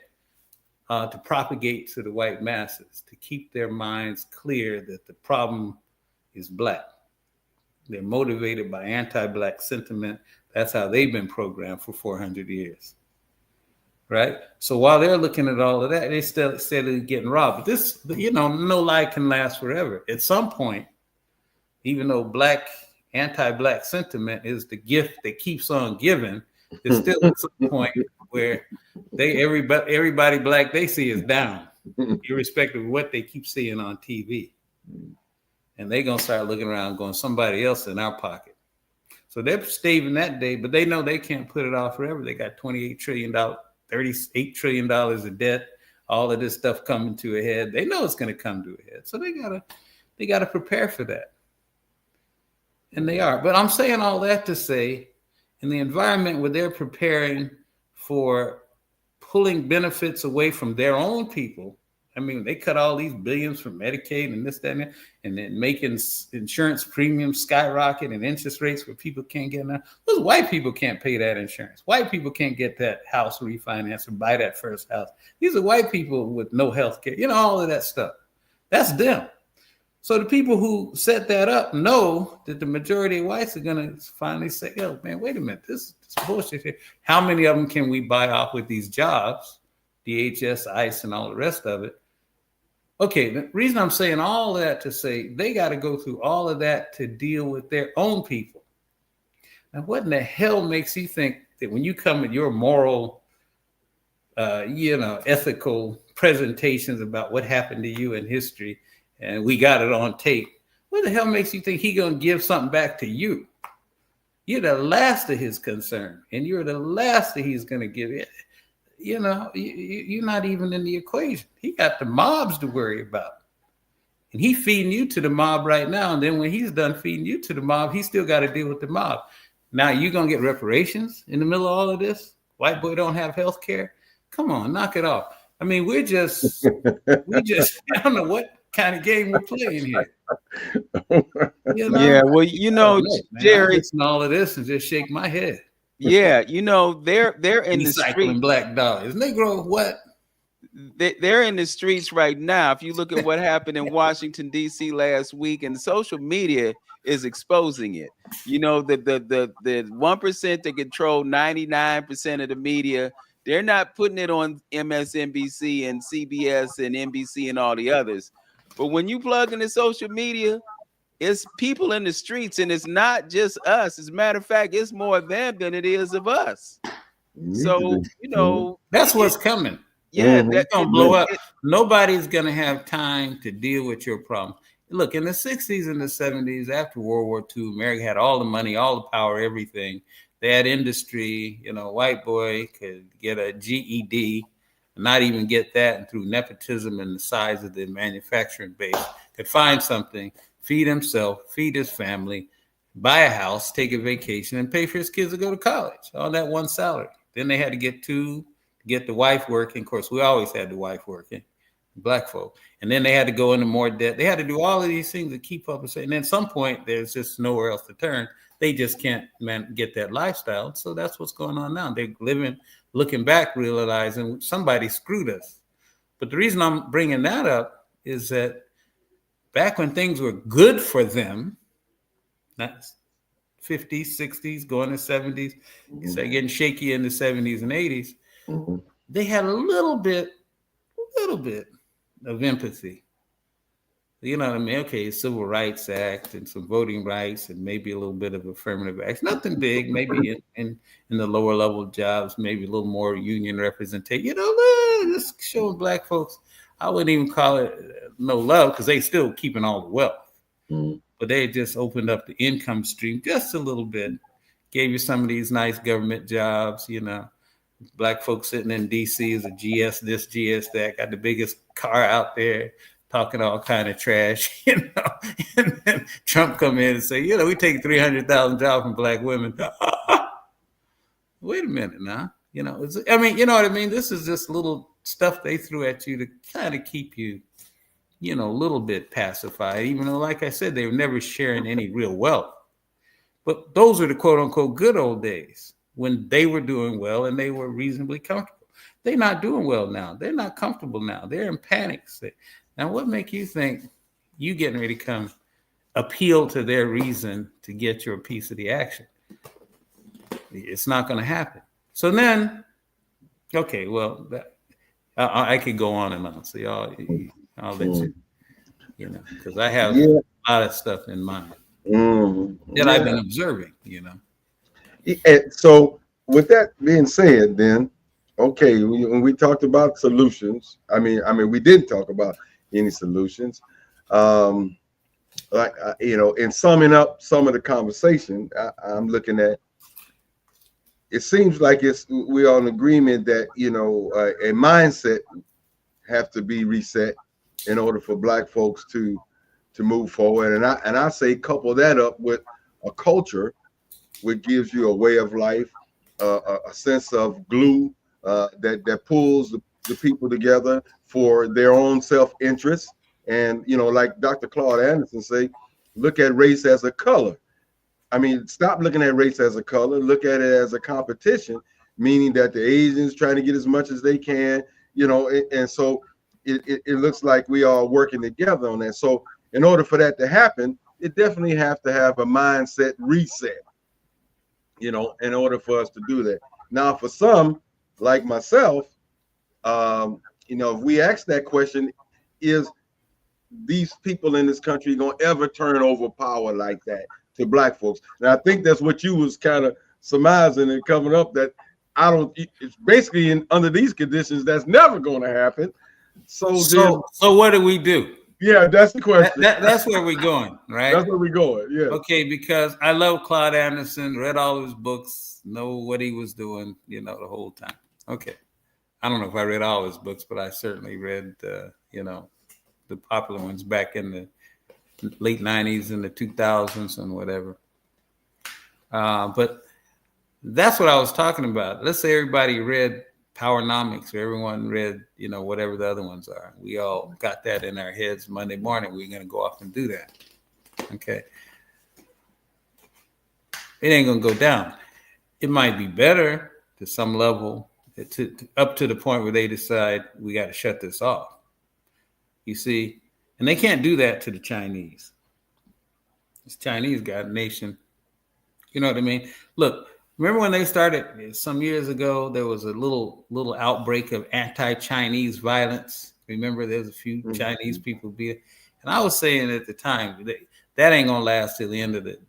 [SPEAKER 3] to propagate to the white masses, to keep their minds clear that the problem is black. They're motivated by anti-black sentiment. That's how they've been programmed for 400 years, right? So while they're looking at all of that, they still steadily getting robbed. But this, you know, no lie can last forever. At some point, even though anti-black sentiment is the gift that keeps on giving, there's still at some point where everybody black they see is down, irrespective of what they keep seeing on TV. And they're going to start looking around going, somebody else in our pocket. So they're staving that day, but they know they can't put it off forever. They got $28 trillion, $38 trillion of debt, all of this stuff coming to a head. They know it's going to come to a head. So they gotta prepare for that. And they are. But I'm saying all that to say, in the environment where they're preparing for pulling benefits away from their own people, I mean, they cut all these billions from Medicaid and this, that, and then making insurance premiums skyrocket and interest rates where people can't get enough. Those white people can't pay that insurance. White people can't get that house refinanced or buy that first house. These are white people with no health care, you know, all of that stuff. That's them. So the people who set that up know that the majority of whites are going to finally say, oh, man, wait a minute, this bullshit here. How many of them can we buy off with these jobs, DHS, ICE, and all the rest of it? Okay, the reason I'm saying all that to say they got to go through all of that to deal with their own people. Now, what in the hell makes you think that when you come with your moral, ethical presentations about what happened to you in history, and we got it on tape, what the hell makes you think he going to give something back to you? You're the last of his concern, and you're the last that he's going to give it. You know, you're not even in the equation. He got the mobs to worry about. And he feeding you to the mob right now. And then when he's done feeding you to the mob, he still got to deal with the mob. Now you're going to get reparations in the middle of all of this? White boy don't have health care? Come on, knock it off. I mean, I don't know what kind of game we're playing here. You know?
[SPEAKER 1] Yeah, well, you know, Jerry,
[SPEAKER 3] I listen to all of this and just shake my head.
[SPEAKER 1] Yeah, you know, they're in the street.
[SPEAKER 3] Black dollars. Negro, what?
[SPEAKER 1] They're in the streets right now. If you look at what happened in Washington, D.C. last week, and social media is exposing it. You know, the 1% that control 99% of the media, they're not putting it on MSNBC and CBS and NBC and all the others. But when you plug into social media, it's people in the streets, and it's not just us. As a matter of fact, it's more of them than it is of us. So, you know,
[SPEAKER 3] that's what's coming.
[SPEAKER 1] Yeah,
[SPEAKER 3] that's gonna blow up. Nobody's gonna have time to deal with your problem. Look, in the 60s and the 70s, after World War II, America had all the money, all the power, everything. They had industry. You know, white boy could get a GED, not even get that, and through nepotism and the size of the manufacturing base, could find something, feed himself, feed his family, buy a house, take a vacation, and pay for his kids to go to college on that one salary. Then they had to get the wife working. Of course, we always had the wife working, black folk. And then they had to go into more debt. They had to do all of these things to keep up. And then at some point, there's just nowhere else to turn. They just can't get that lifestyle. So that's what's going on now. They're living, looking back, realizing somebody screwed us. But the reason I'm bringing that up is that back when things were good for them, that's 50s, 60s, going to 70s, so getting shaky in the 70s and 80s, they had a little bit of empathy. You know what I mean? Okay, Civil Rights Act and some voting rights and maybe a little bit of affirmative action. Nothing big, maybe in the lower level jobs, maybe a little more union representation. You know, just showing black folks, I wouldn't even call it no love because they still keeping all the wealth. Mm-hmm. But they just opened up the income stream just a little bit, gave you some of these nice government jobs, you know. Black folks sitting in D.C. is a GS this, GS that, got the biggest car out there, talking all kind of trash, you know. And then Trump come in and say, you know, we take 300,000 jobs from black women. Wait a minute now. You know, I mean, you know what I mean? This is just little stuff they threw at you to kind of keep you, you know, a little bit pacified, even though, like I said, they were never sharing any real wealth. But those are the quote unquote good old days when they were doing well and they were reasonably comfortable. They're not doing well now. They're not comfortable now. They're in panic. Now, what make you think you getting ready to come appeal to their reason to get your piece of the action? It's not going to happen. So then, okay, well, I could go on and on. So I'll let you, you know, because I have a lot of stuff in mind that I've been observing, you know.
[SPEAKER 2] And so with that being said, then, okay, when we talked about solutions, I mean, we didn't talk about any solutions. Like, you know, in summing up some of the conversation, I'm looking at, it seems like we're on agreement that, you know, a mindset have to be reset in order for black folks to move forward. And I say couple that up with a culture which gives you a way of life, a sense of glue that pulls the people together for their own self-interest. And, you know, like Dr. Claude Anderson say, look at race as a color. I mean, stop looking at race as a color, look at it as a competition, meaning that the Asians trying to get as much as they can, you know, and so it looks like we are working together on that. So in order for that to happen, it definitely have to have a mindset reset, you know, in order for us to do that. Now, for some, like myself, you know, if we ask that question, is these people in this country going to ever turn over power like that to black folks? And I think that's what you was kind of surmising and coming up, that it's basically under these conditions, that's never going to happen. So
[SPEAKER 3] what do we do?
[SPEAKER 2] Yeah, that's the question.
[SPEAKER 3] That's where we're going, right?
[SPEAKER 2] That's where we're going, yeah.
[SPEAKER 3] Okay, because I love Claude Anderson, read all his books, know what he was doing, you know, the whole time. Okay. I don't know if I read all his books, but I certainly read, you know, the popular ones back in the late 90s and the 2000s and whatever. But that's what I was talking about. Let's say everybody read Powernomics, or everyone read, you know, whatever the other ones are. We all got that in our heads Monday morning. We're going to go off and do that. Okay. It ain't going to go down. It might be better to some level, up to the point where they decide we got to shut this off. You see, and they can't do that to the Chinese. This Chinese got a nation. You know what I mean? Look, remember when they started some years ago, there was a little outbreak of anti-Chinese violence. Remember, there's a few Chinese people and I was saying at the time that ain't gonna last till the end of the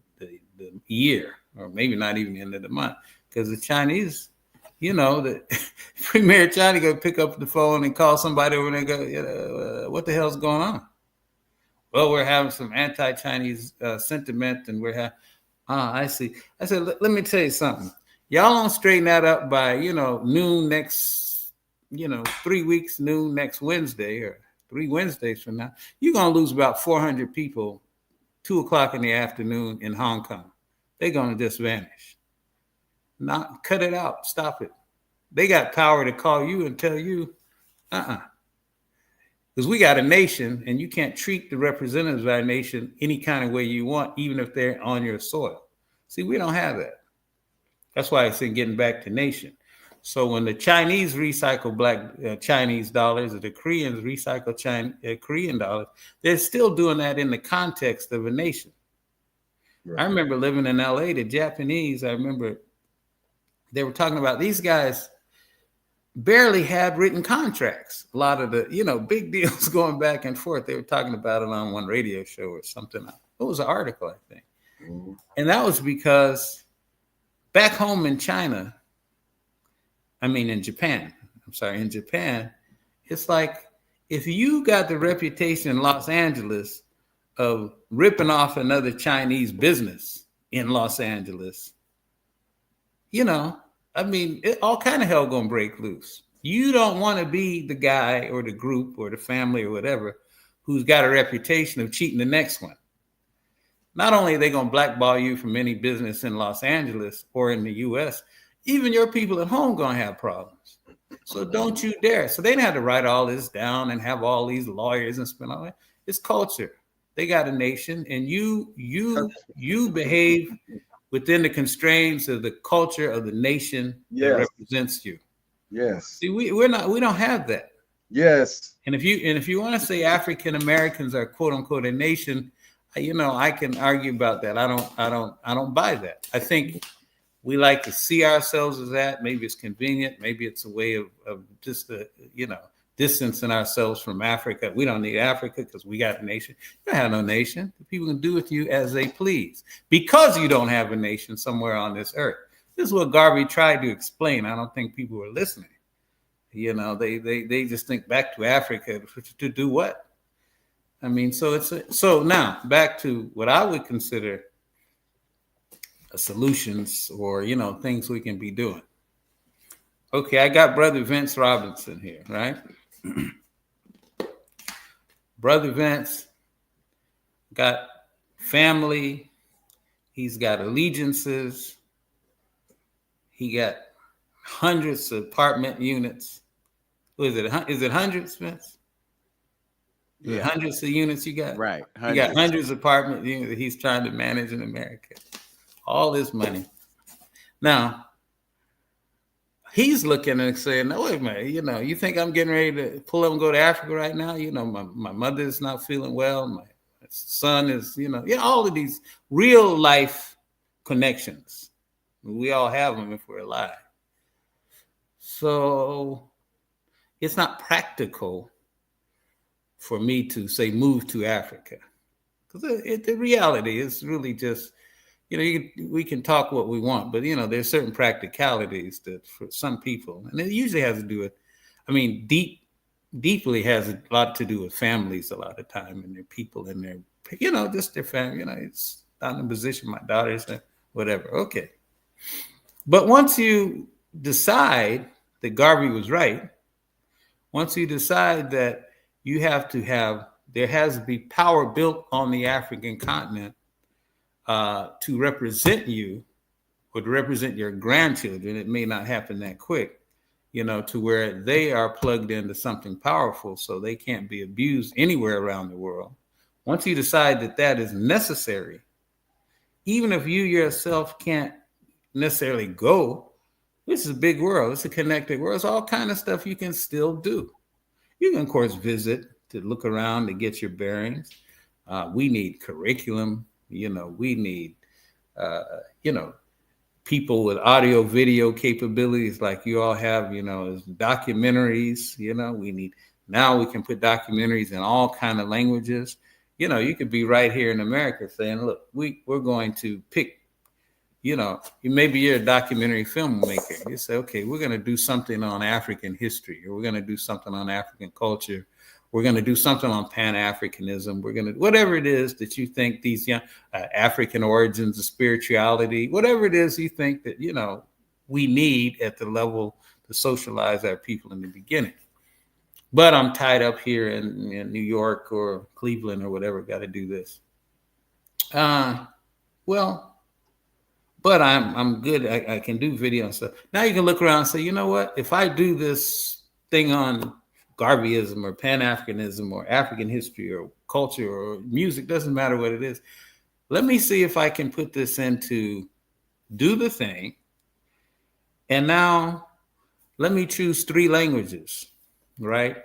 [SPEAKER 3] year, or maybe not even the end of the month, because the Chinese, you know, the premier China go pick up the phone and call somebody over and go, what the hell's going on? Well, we're having some anti-Chinese sentiment, and we're having. I see. I said, let me tell you something. Y'all don't straighten that up by, you know, noon next, you know, 3 weeks, noon next Wednesday, or 3 Wednesdays from now. You're going to lose about 400 people 2 o'clock in the afternoon in Hong Kong. They're going to just vanish. Not cut it out. Stop it. They got power to call you and tell you, because we got a nation, and you can't treat the representatives of our nation any kind of way you want, even if they're on your soil. See, we don't have that. That's why I say getting back to nation. So when the Chinese recycle black Chinese dollars, or the Koreans recycle Korean dollars, they're still doing that in the context of a nation. Right. I remember living in LA, the Japanese, I remember they were talking about these guys. barely had written contracts. A lot of the, big deals going back and forth. They were talking about it on one radio show or something. It was an article, I think. Mm-hmm. And that was because back home in Japan, it's like if you got the reputation in Los Angeles of ripping off another Chinese business in Los Angeles, all kind of hell gonna break loose. You don't want to be the guy or the group or the family or whatever who's got a reputation of cheating the next one. Not only are they gonna blackball you from any business in Los Angeles or in the US, even your people at home gonna have problems. So don't you dare. So they didn't have to write all this down and have all these lawyers and spend all that. It's culture. They got a nation, and you behave within the constraints of the culture of the nation that represents you.
[SPEAKER 2] Yes.
[SPEAKER 3] See, we don't have that.
[SPEAKER 2] Yes.
[SPEAKER 3] And if you want to say African Americans are quote unquote a nation, I can argue about that. I don't buy that. I think we like to see ourselves as that. Maybe it's convenient. Maybe it's a way of just distancing ourselves from Africa. We don't need Africa because we got a nation. You don't have no nation. People can do with you as they please because you don't have a nation somewhere on this earth. This is what Garvey tried to explain. I don't think people were listening. They just think back to Africa to do what? So now back to what I would consider solutions or, things we can be doing. Okay, I got Brother Vince Robinson here, right? Brother Vince got family. He's got allegiances. He got hundreds of apartment units. Is it hundreds, Vince? Yeah. Hundreds of units you got?
[SPEAKER 1] Right.
[SPEAKER 3] You got hundreds of apartment units that he's trying to manage in America. All this money. Now, he's looking and saying, no, wait a minute, you think I'm getting ready to pull up and go to Africa right now? My mother's not feeling well. My son is, all of these real life connections. We all have them if we're alive. So it's not practical for me to say move to Africa. Because the reality is really just, we can talk what we want, but, there's certain practicalities that for some people, and it usually has to do with, deeply has a lot to do with families a lot of time and their people and their, just their family, it's not in a position, my daughters, whatever. Okay. But once you decide that Garvey was right, once you decide that there has to be power built on the African continent to represent you or to represent your grandchildren, it may not happen that quick, to where they are plugged into something powerful so they can't be abused anywhere around the world. Once you decide that that is necessary, even if you yourself can't necessarily go, this is a big world. It's a connected world. It's all kind of stuff you can still do. You can, of course, visit to look around to get your bearings. We need curriculum. We need, people with audio, video capabilities like you all have, as documentaries, now we can put documentaries in all kind of languages. You could be right here in America saying, look, we're going to pick, maybe you're a documentary filmmaker. You say, okay, we're going to do something on African history, or we're going to do something on African culture. We're going to do something on Pan-Africanism. We're going to, whatever it is that you think these young African origins of spirituality, whatever it is you think that, we need at the level to socialize our people in the beginning. But I'm tied up here in New York or Cleveland or whatever, got to do this. But I'm good. I can do video and stuff. Now you can look around and say, you know what? If I do this thing on Garveyism or Pan-Africanism or African history or culture or music, doesn't matter what it is. Let me see if I can put this into do the thing. And now let me choose 3 languages, right?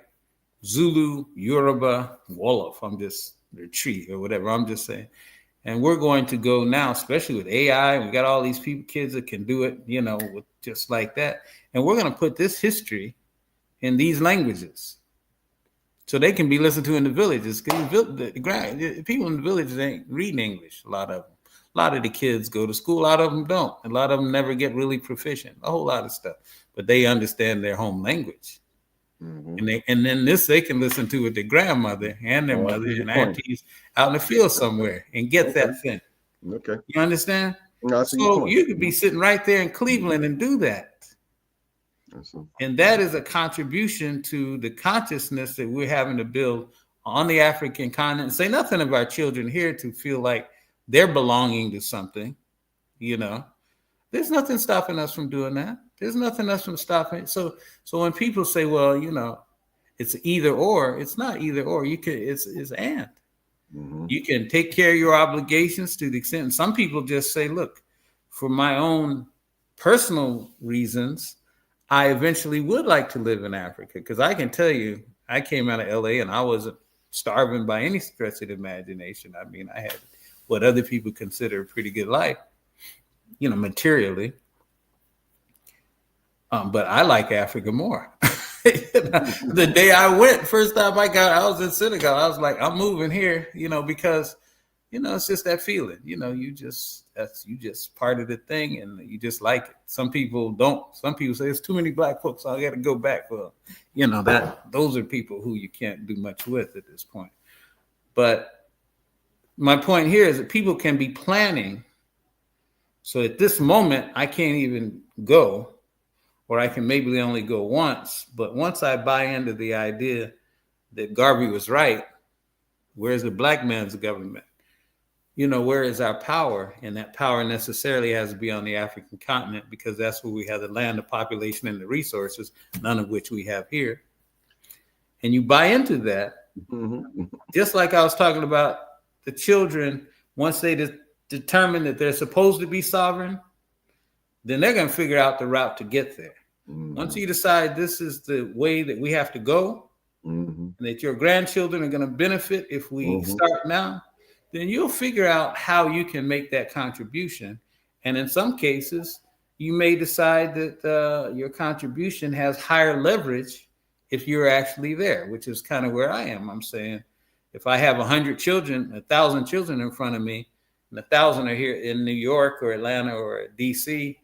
[SPEAKER 3] Zulu, Yoruba, Wolof. Or Tree or whatever. I'm just saying. And we're going to go now, especially with AI. We got all these kids that can do it, with just like that. And we're going to put this history in these languages, so they can be listened to in the villages. Because the people in the villages ain't reading English. A lot of them. A lot of the kids go to school. A lot of them don't. A lot of them never get really proficient. A whole lot of stuff, but they understand their home language. And then they can listen to with their grandmother and their mother and aunties out in the field somewhere and get that thing.
[SPEAKER 2] Okay.
[SPEAKER 3] You understand?
[SPEAKER 2] No,
[SPEAKER 3] so you could be sitting right there in Cleveland and do that. And that is a contribution to the consciousness that we're having to build on the African continent. Say nothing of our children here to feel like they're belonging to something. There's nothing stopping us from doing that. There's nothing else from stopping. So when people say, well, it's either or, it's not either or. It's and. You can take care of your obligations to the extent. And some people just say, look, for my own personal reasons, I eventually would like to live in Africa. Because I can tell you, I came out of LA and I wasn't starving by any stretch of the imagination. I mean, I had what other people consider a pretty good life, materially. But I like Africa more. The day I went, first time I was in Senegal, I was like, I'm moving here, because, it's just that feeling, you just part of the thing and you just like it. Some people don't. Some people say it's too many black folks, so I got to go back. Well, those are people who you can't do much with at this point. But my point here is that people can be planning. So at this moment, I can't even go. Or I can maybe only go once, but once I buy into the idea that Garvey was right, where's the black man's government? Where is our power? And that power necessarily has to be on the African continent because that's where we have the land, the population, and the resources, none of which we have here. And you buy into that, just like I was talking about the children, once they determine that they're supposed to be sovereign, then they're going to figure out the route to get there. Once you decide this is the way that we have to go, and that your grandchildren are going to benefit if we start now, then you'll figure out how you can make that contribution. And in some cases, you may decide that your contribution has higher leverage if you're actually there, which is kind of where I am. I'm saying if I have 100 children, 1,000 children in front of me, and 1,000 are here in New York or Atlanta or DC,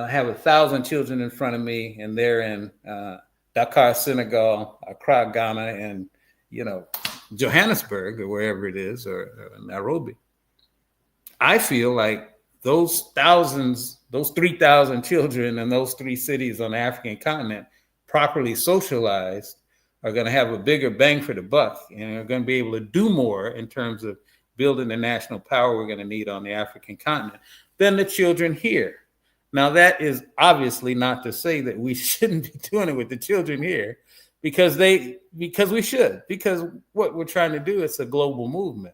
[SPEAKER 3] I have 1,000 children in front of me, and they're in Dakar, Senegal, Accra, Ghana, and Johannesburg or wherever it is, or Nairobi. I feel like those 3,000 children in those three cities on the African continent, properly socialized, are going to have a bigger bang for the buck, and are going to be able to do more in terms of building the national power we're going to need on the African continent than the children here. Now, that is obviously not to say that we shouldn't be doing it with the children here, because we should, because what we're trying to do is a global movement.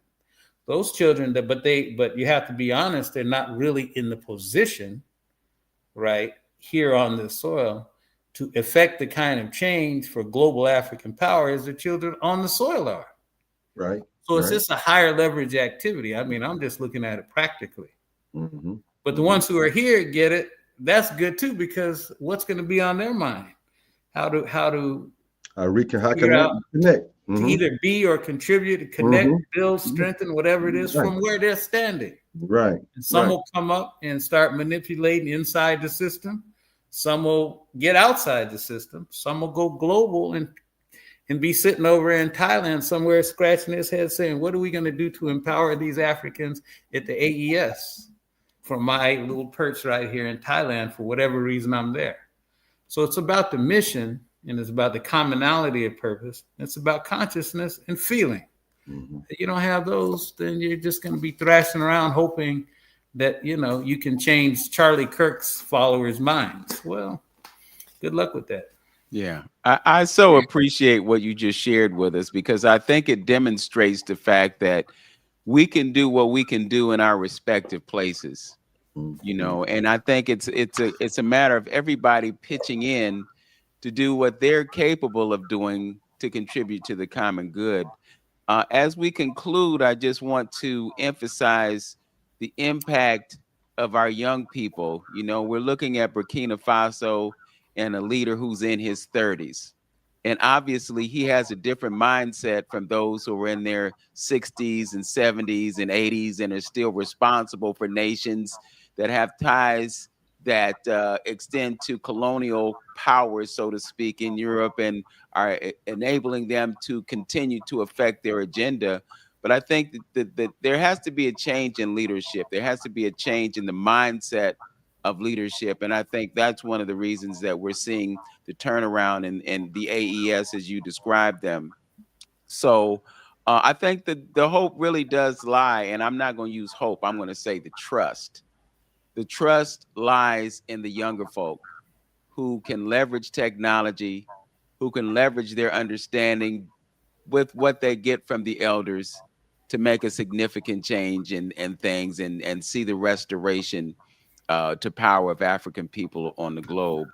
[SPEAKER 3] Those children, but you have to be honest, they're not really in the position, right, here on the soil to effect the kind of change for global African power as the children on the soil are.
[SPEAKER 2] Right.
[SPEAKER 3] So it's just a higher leverage activity. I mean, I'm just looking at it practically. But the ones who are here get it. That's good too, because what's going to be on their mind? How to
[SPEAKER 2] connect.
[SPEAKER 3] To either be or contribute, to connect, build, strengthen, whatever it is, from where they're standing.
[SPEAKER 2] Right.
[SPEAKER 3] And some will come up and start manipulating inside the system. Some will get outside the system. Some will go global and be sitting over in Thailand somewhere scratching his head saying, what are we going to do to empower these Africans at the AES from my little perch right here in Thailand for whatever reason I'm there? So it's about the mission, and it's about the commonality of purpose. It's about consciousness and feeling. If you don't have those, then you're just going to be thrashing around hoping that, you can change Charlie Kirk's followers' minds. Well, good luck with that.
[SPEAKER 1] Yeah, I so appreciate what you just shared with us, because I think it demonstrates the fact that we can do what we can do in our respective places, and I think it's a matter of everybody pitching in to do what they're capable of doing to contribute to the common good. As we conclude, I just want to emphasize the impact of our young people. We're looking at Burkina Faso and a leader who's in his 30s. And obviously, he has a different mindset from those who are in their 60s and 70s and 80s and are still responsible for nations that have ties that extend to colonial powers, so to speak, in Europe, and are enabling them to continue to affect their agenda. But I think that there has to be a change in leadership. There has to be a change in the mindset of leadership. And I think that's one of the reasons that we're seeing the turnaround in the AES as you described them. So I think that the hope really does lie, and I'm not going to use hope, I'm going to say the trust. The trust lies in the younger folk who can leverage technology, who can leverage their understanding with what they get from the elders to make a significant change in things and see the restoration to power of African people on the globe.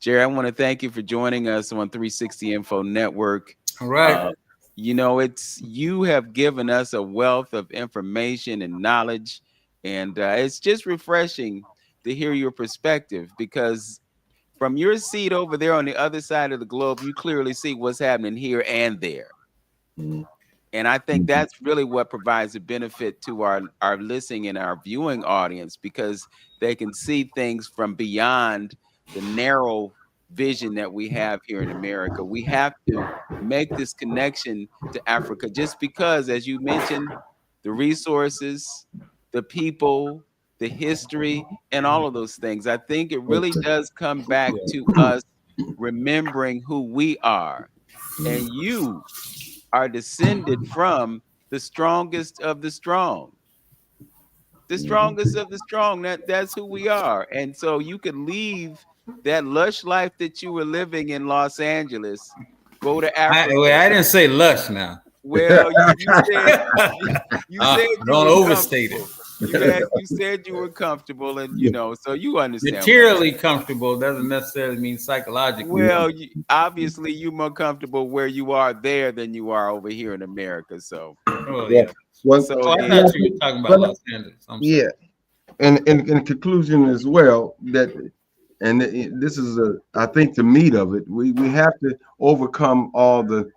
[SPEAKER 1] Jerry, I want to thank you for joining us on 360 Info Network.
[SPEAKER 3] All right.
[SPEAKER 1] You have given us a wealth of information and knowledge, and it's just refreshing to hear your perspective, because from your seat over there on the other side of the globe, you clearly see what's happening here and there. And I think that's really what provides a benefit to our listening and our viewing audience, because they can see things from beyond the narrow vision that we have here in America. We have to make this connection to Africa, just because, as you mentioned, the resources, the people, the history, and all of those things. I think it really does come back to us remembering who we are. And you are descended from the strongest of the strong. The strongest of the strong. That's who we are. And so you can leave that lush life that you were living in Los Angeles, go to Africa.
[SPEAKER 3] I didn't say lush now.
[SPEAKER 1] Well, you said you
[SPEAKER 3] don't overstate it.
[SPEAKER 1] You said you were comfortable, and so you understand.
[SPEAKER 3] Materially comfortable doesn't necessarily mean psychologically.
[SPEAKER 1] Well, obviously you're more comfortable where you are there than you are over here in America. So,
[SPEAKER 3] yeah. I thought you were talking about Los Angeles.
[SPEAKER 2] And in conclusion as well, this is I think the meat of it. We have to overcome all the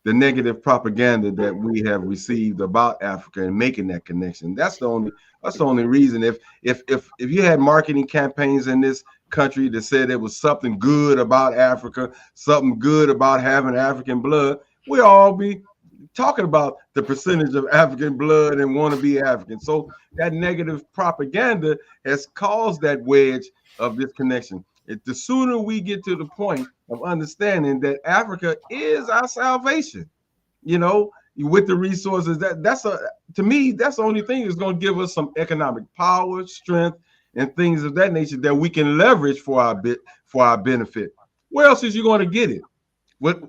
[SPEAKER 2] negative propaganda that we have received about Africa and making that connection. That's the only reason. If you had marketing campaigns in this country that said there was something good about Africa, something good about having African blood, we'd all be talking about the percentage of African blood and want to be African. So that negative propaganda has caused that wedge of disconnection. The sooner we get to the point of understanding that Africa is our salvation, with the resources, to me, that's the only thing that's going to give us some economic power, strength, and things of that nature that we can leverage for our benefit. Where else is you going to get it?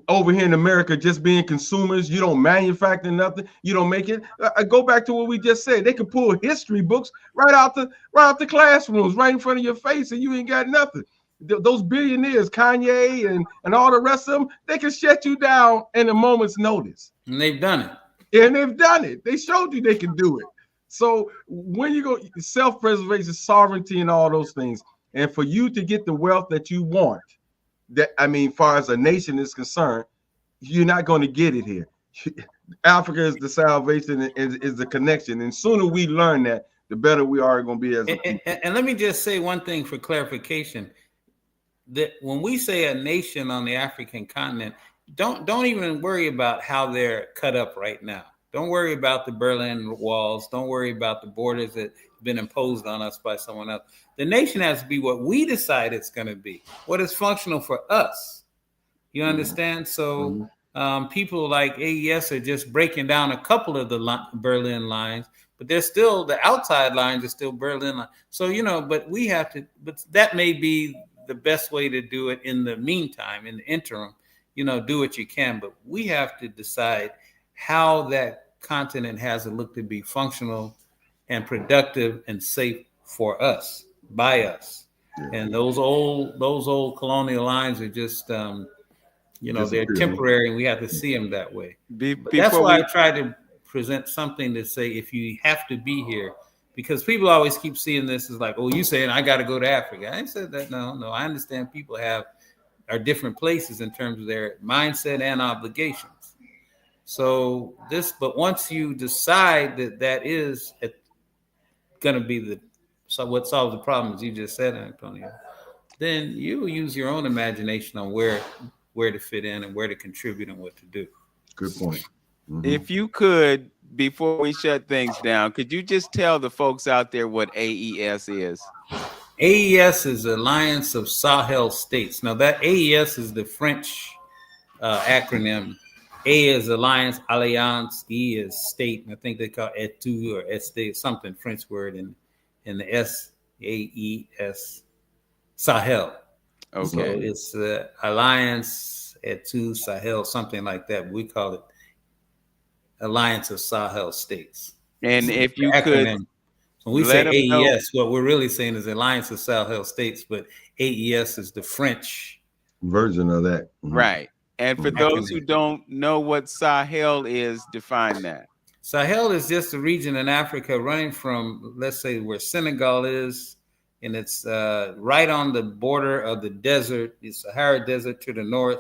[SPEAKER 2] Over here in America, just being consumers, you don't manufacture nothing, you don't make it. I go back to what we just said. They can pull history books right out the classrooms, right in front of your face, and you ain't got nothing. Those billionaires, Kanye and all the rest of them, they can shut you down in a moment's notice.
[SPEAKER 3] And they've done it.
[SPEAKER 2] And they've done it. They showed you they can do it. So when you go self-preservation, sovereignty, and all those things, and for you to get the wealth that you want, far as a nation is concerned, you're not going to get it here. Africa is the salvation, is the connection. And sooner we learn that, the better we are going to be as a people.
[SPEAKER 3] And let me just say one thing for clarification. That when we say a nation on the African continent, don't even worry about how they're cut up right now. Don't worry about the Berlin walls. Don't worry about the borders that have been imposed on us by someone else. The nation has to be what we decide it's going to be, what is functional for us. You understand? So people like AES are just breaking down a couple of the Berlin lines, but they're still, the outside lines are still Berlin lines. So, but we have to, but that may be the best way to do it in the meantime, in the interim, do what you can, but we have to decide how that continent has to look to be functional and productive and safe for us, by us. And those old colonial lines are just, they're temporary, and we have to see them that way. That's why I try to present something to say, if you have to be here, because people always keep seeing this as like, oh, you saying I got to go to Africa. I ain't said that. No, I understand people have are different places in terms of their mindset and obligations. So but once you decide that that is going to be what solves the problem, as you just said, Antonio, then you use your own imagination on where to fit in and where to contribute and what to do.
[SPEAKER 2] Good point. Mm-hmm.
[SPEAKER 1] If you could, before we shut things down, could you just tell the folks out there what AES is?
[SPEAKER 3] AES is Alliance of Sahel States. Now that AES is the French acronym. A is Alliance, Alliance. E is state. And I think they call it Etu or Este, something French word, and the SAES, Sahel.
[SPEAKER 1] Okay.
[SPEAKER 3] So it's Alliance Etu Sahel, something like that. We call it Alliance of Sahel States.
[SPEAKER 1] And if you
[SPEAKER 3] acronym.
[SPEAKER 1] could,
[SPEAKER 3] when we say AES, what we're really saying is Alliance of Sahel States, but AES is the French
[SPEAKER 2] version of that.
[SPEAKER 1] Mm-hmm. Right. And for those who don't know what Sahel is, define that.
[SPEAKER 3] Sahel is just a region in Africa running from, let's say, where Senegal is, and it's right on the border of the desert, the Sahara Desert to the north,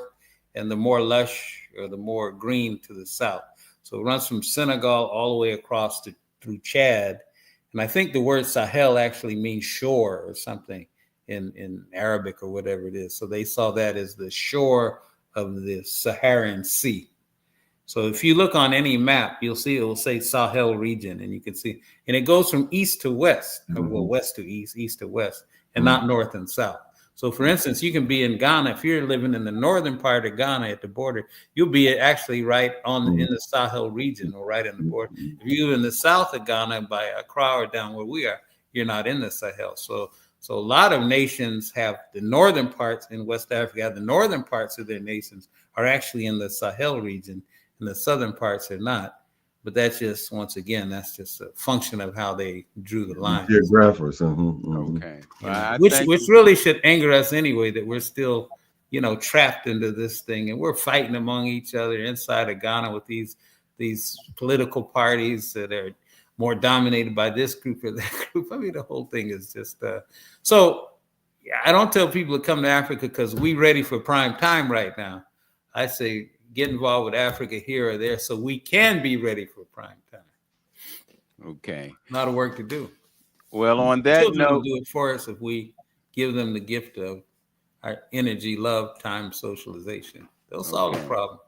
[SPEAKER 3] and the more lush or the more green to the south. So it runs from Senegal all the way across through Chad. And I think the word Sahel actually means shore or something in Arabic or whatever it is. So they saw that as the shore of the Saharan Sea. So if you look on any map, you'll see it will say Sahel region, and you can see, and it goes from east to west, well, west to east, east to west, and not north and south. So for instance, you can be in Ghana. If you're living in the northern part of Ghana at the border, you'll be actually right in the Sahel region or right in the border. If you're in the south of Ghana by Accra or down where we are, you're not in the Sahel. So a lot of nations have the northern parts in West Africa, the northern parts of their nations are actually in the Sahel region, and the southern parts are not. But that's just, once again, that's just a function of how they drew the line.
[SPEAKER 2] Geographers.
[SPEAKER 1] Okay. Well,
[SPEAKER 3] which really should anger us anyway, that we're still, trapped into this thing, and we're fighting among each other inside of Ghana with these political parties that are more dominated by this group or that group. I mean, the whole thing is just so. I don't tell people to come to Africa because we're ready for prime time right now. I say get involved with Africa here or there so we can be ready for prime time.
[SPEAKER 1] Okay.
[SPEAKER 3] A lot of work to do.
[SPEAKER 1] Well, on that
[SPEAKER 3] Children
[SPEAKER 1] note,
[SPEAKER 3] will do it for us if we give them the gift of our energy, love, time, socialization. They'll solve the problem.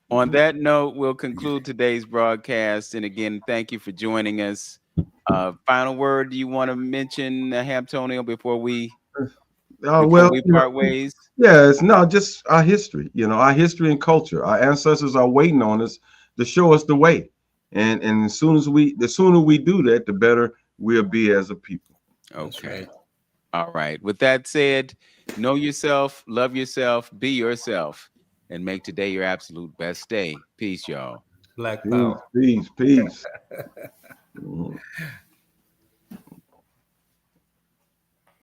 [SPEAKER 1] On that note, we'll conclude today's broadcast. And again, thank you for joining us. Final word, do you want to mention, Antonio, before we part ways?
[SPEAKER 2] Yes, no, just our history, our history and culture. Our ancestors are waiting on us to show us the way. And the sooner we do that, the better we'll be as a people.
[SPEAKER 1] Okay. Right. All right. With that said, know yourself, love yourself, be yourself, and make today your absolute best day. Peace, y'all.
[SPEAKER 3] Black power.
[SPEAKER 2] Peace.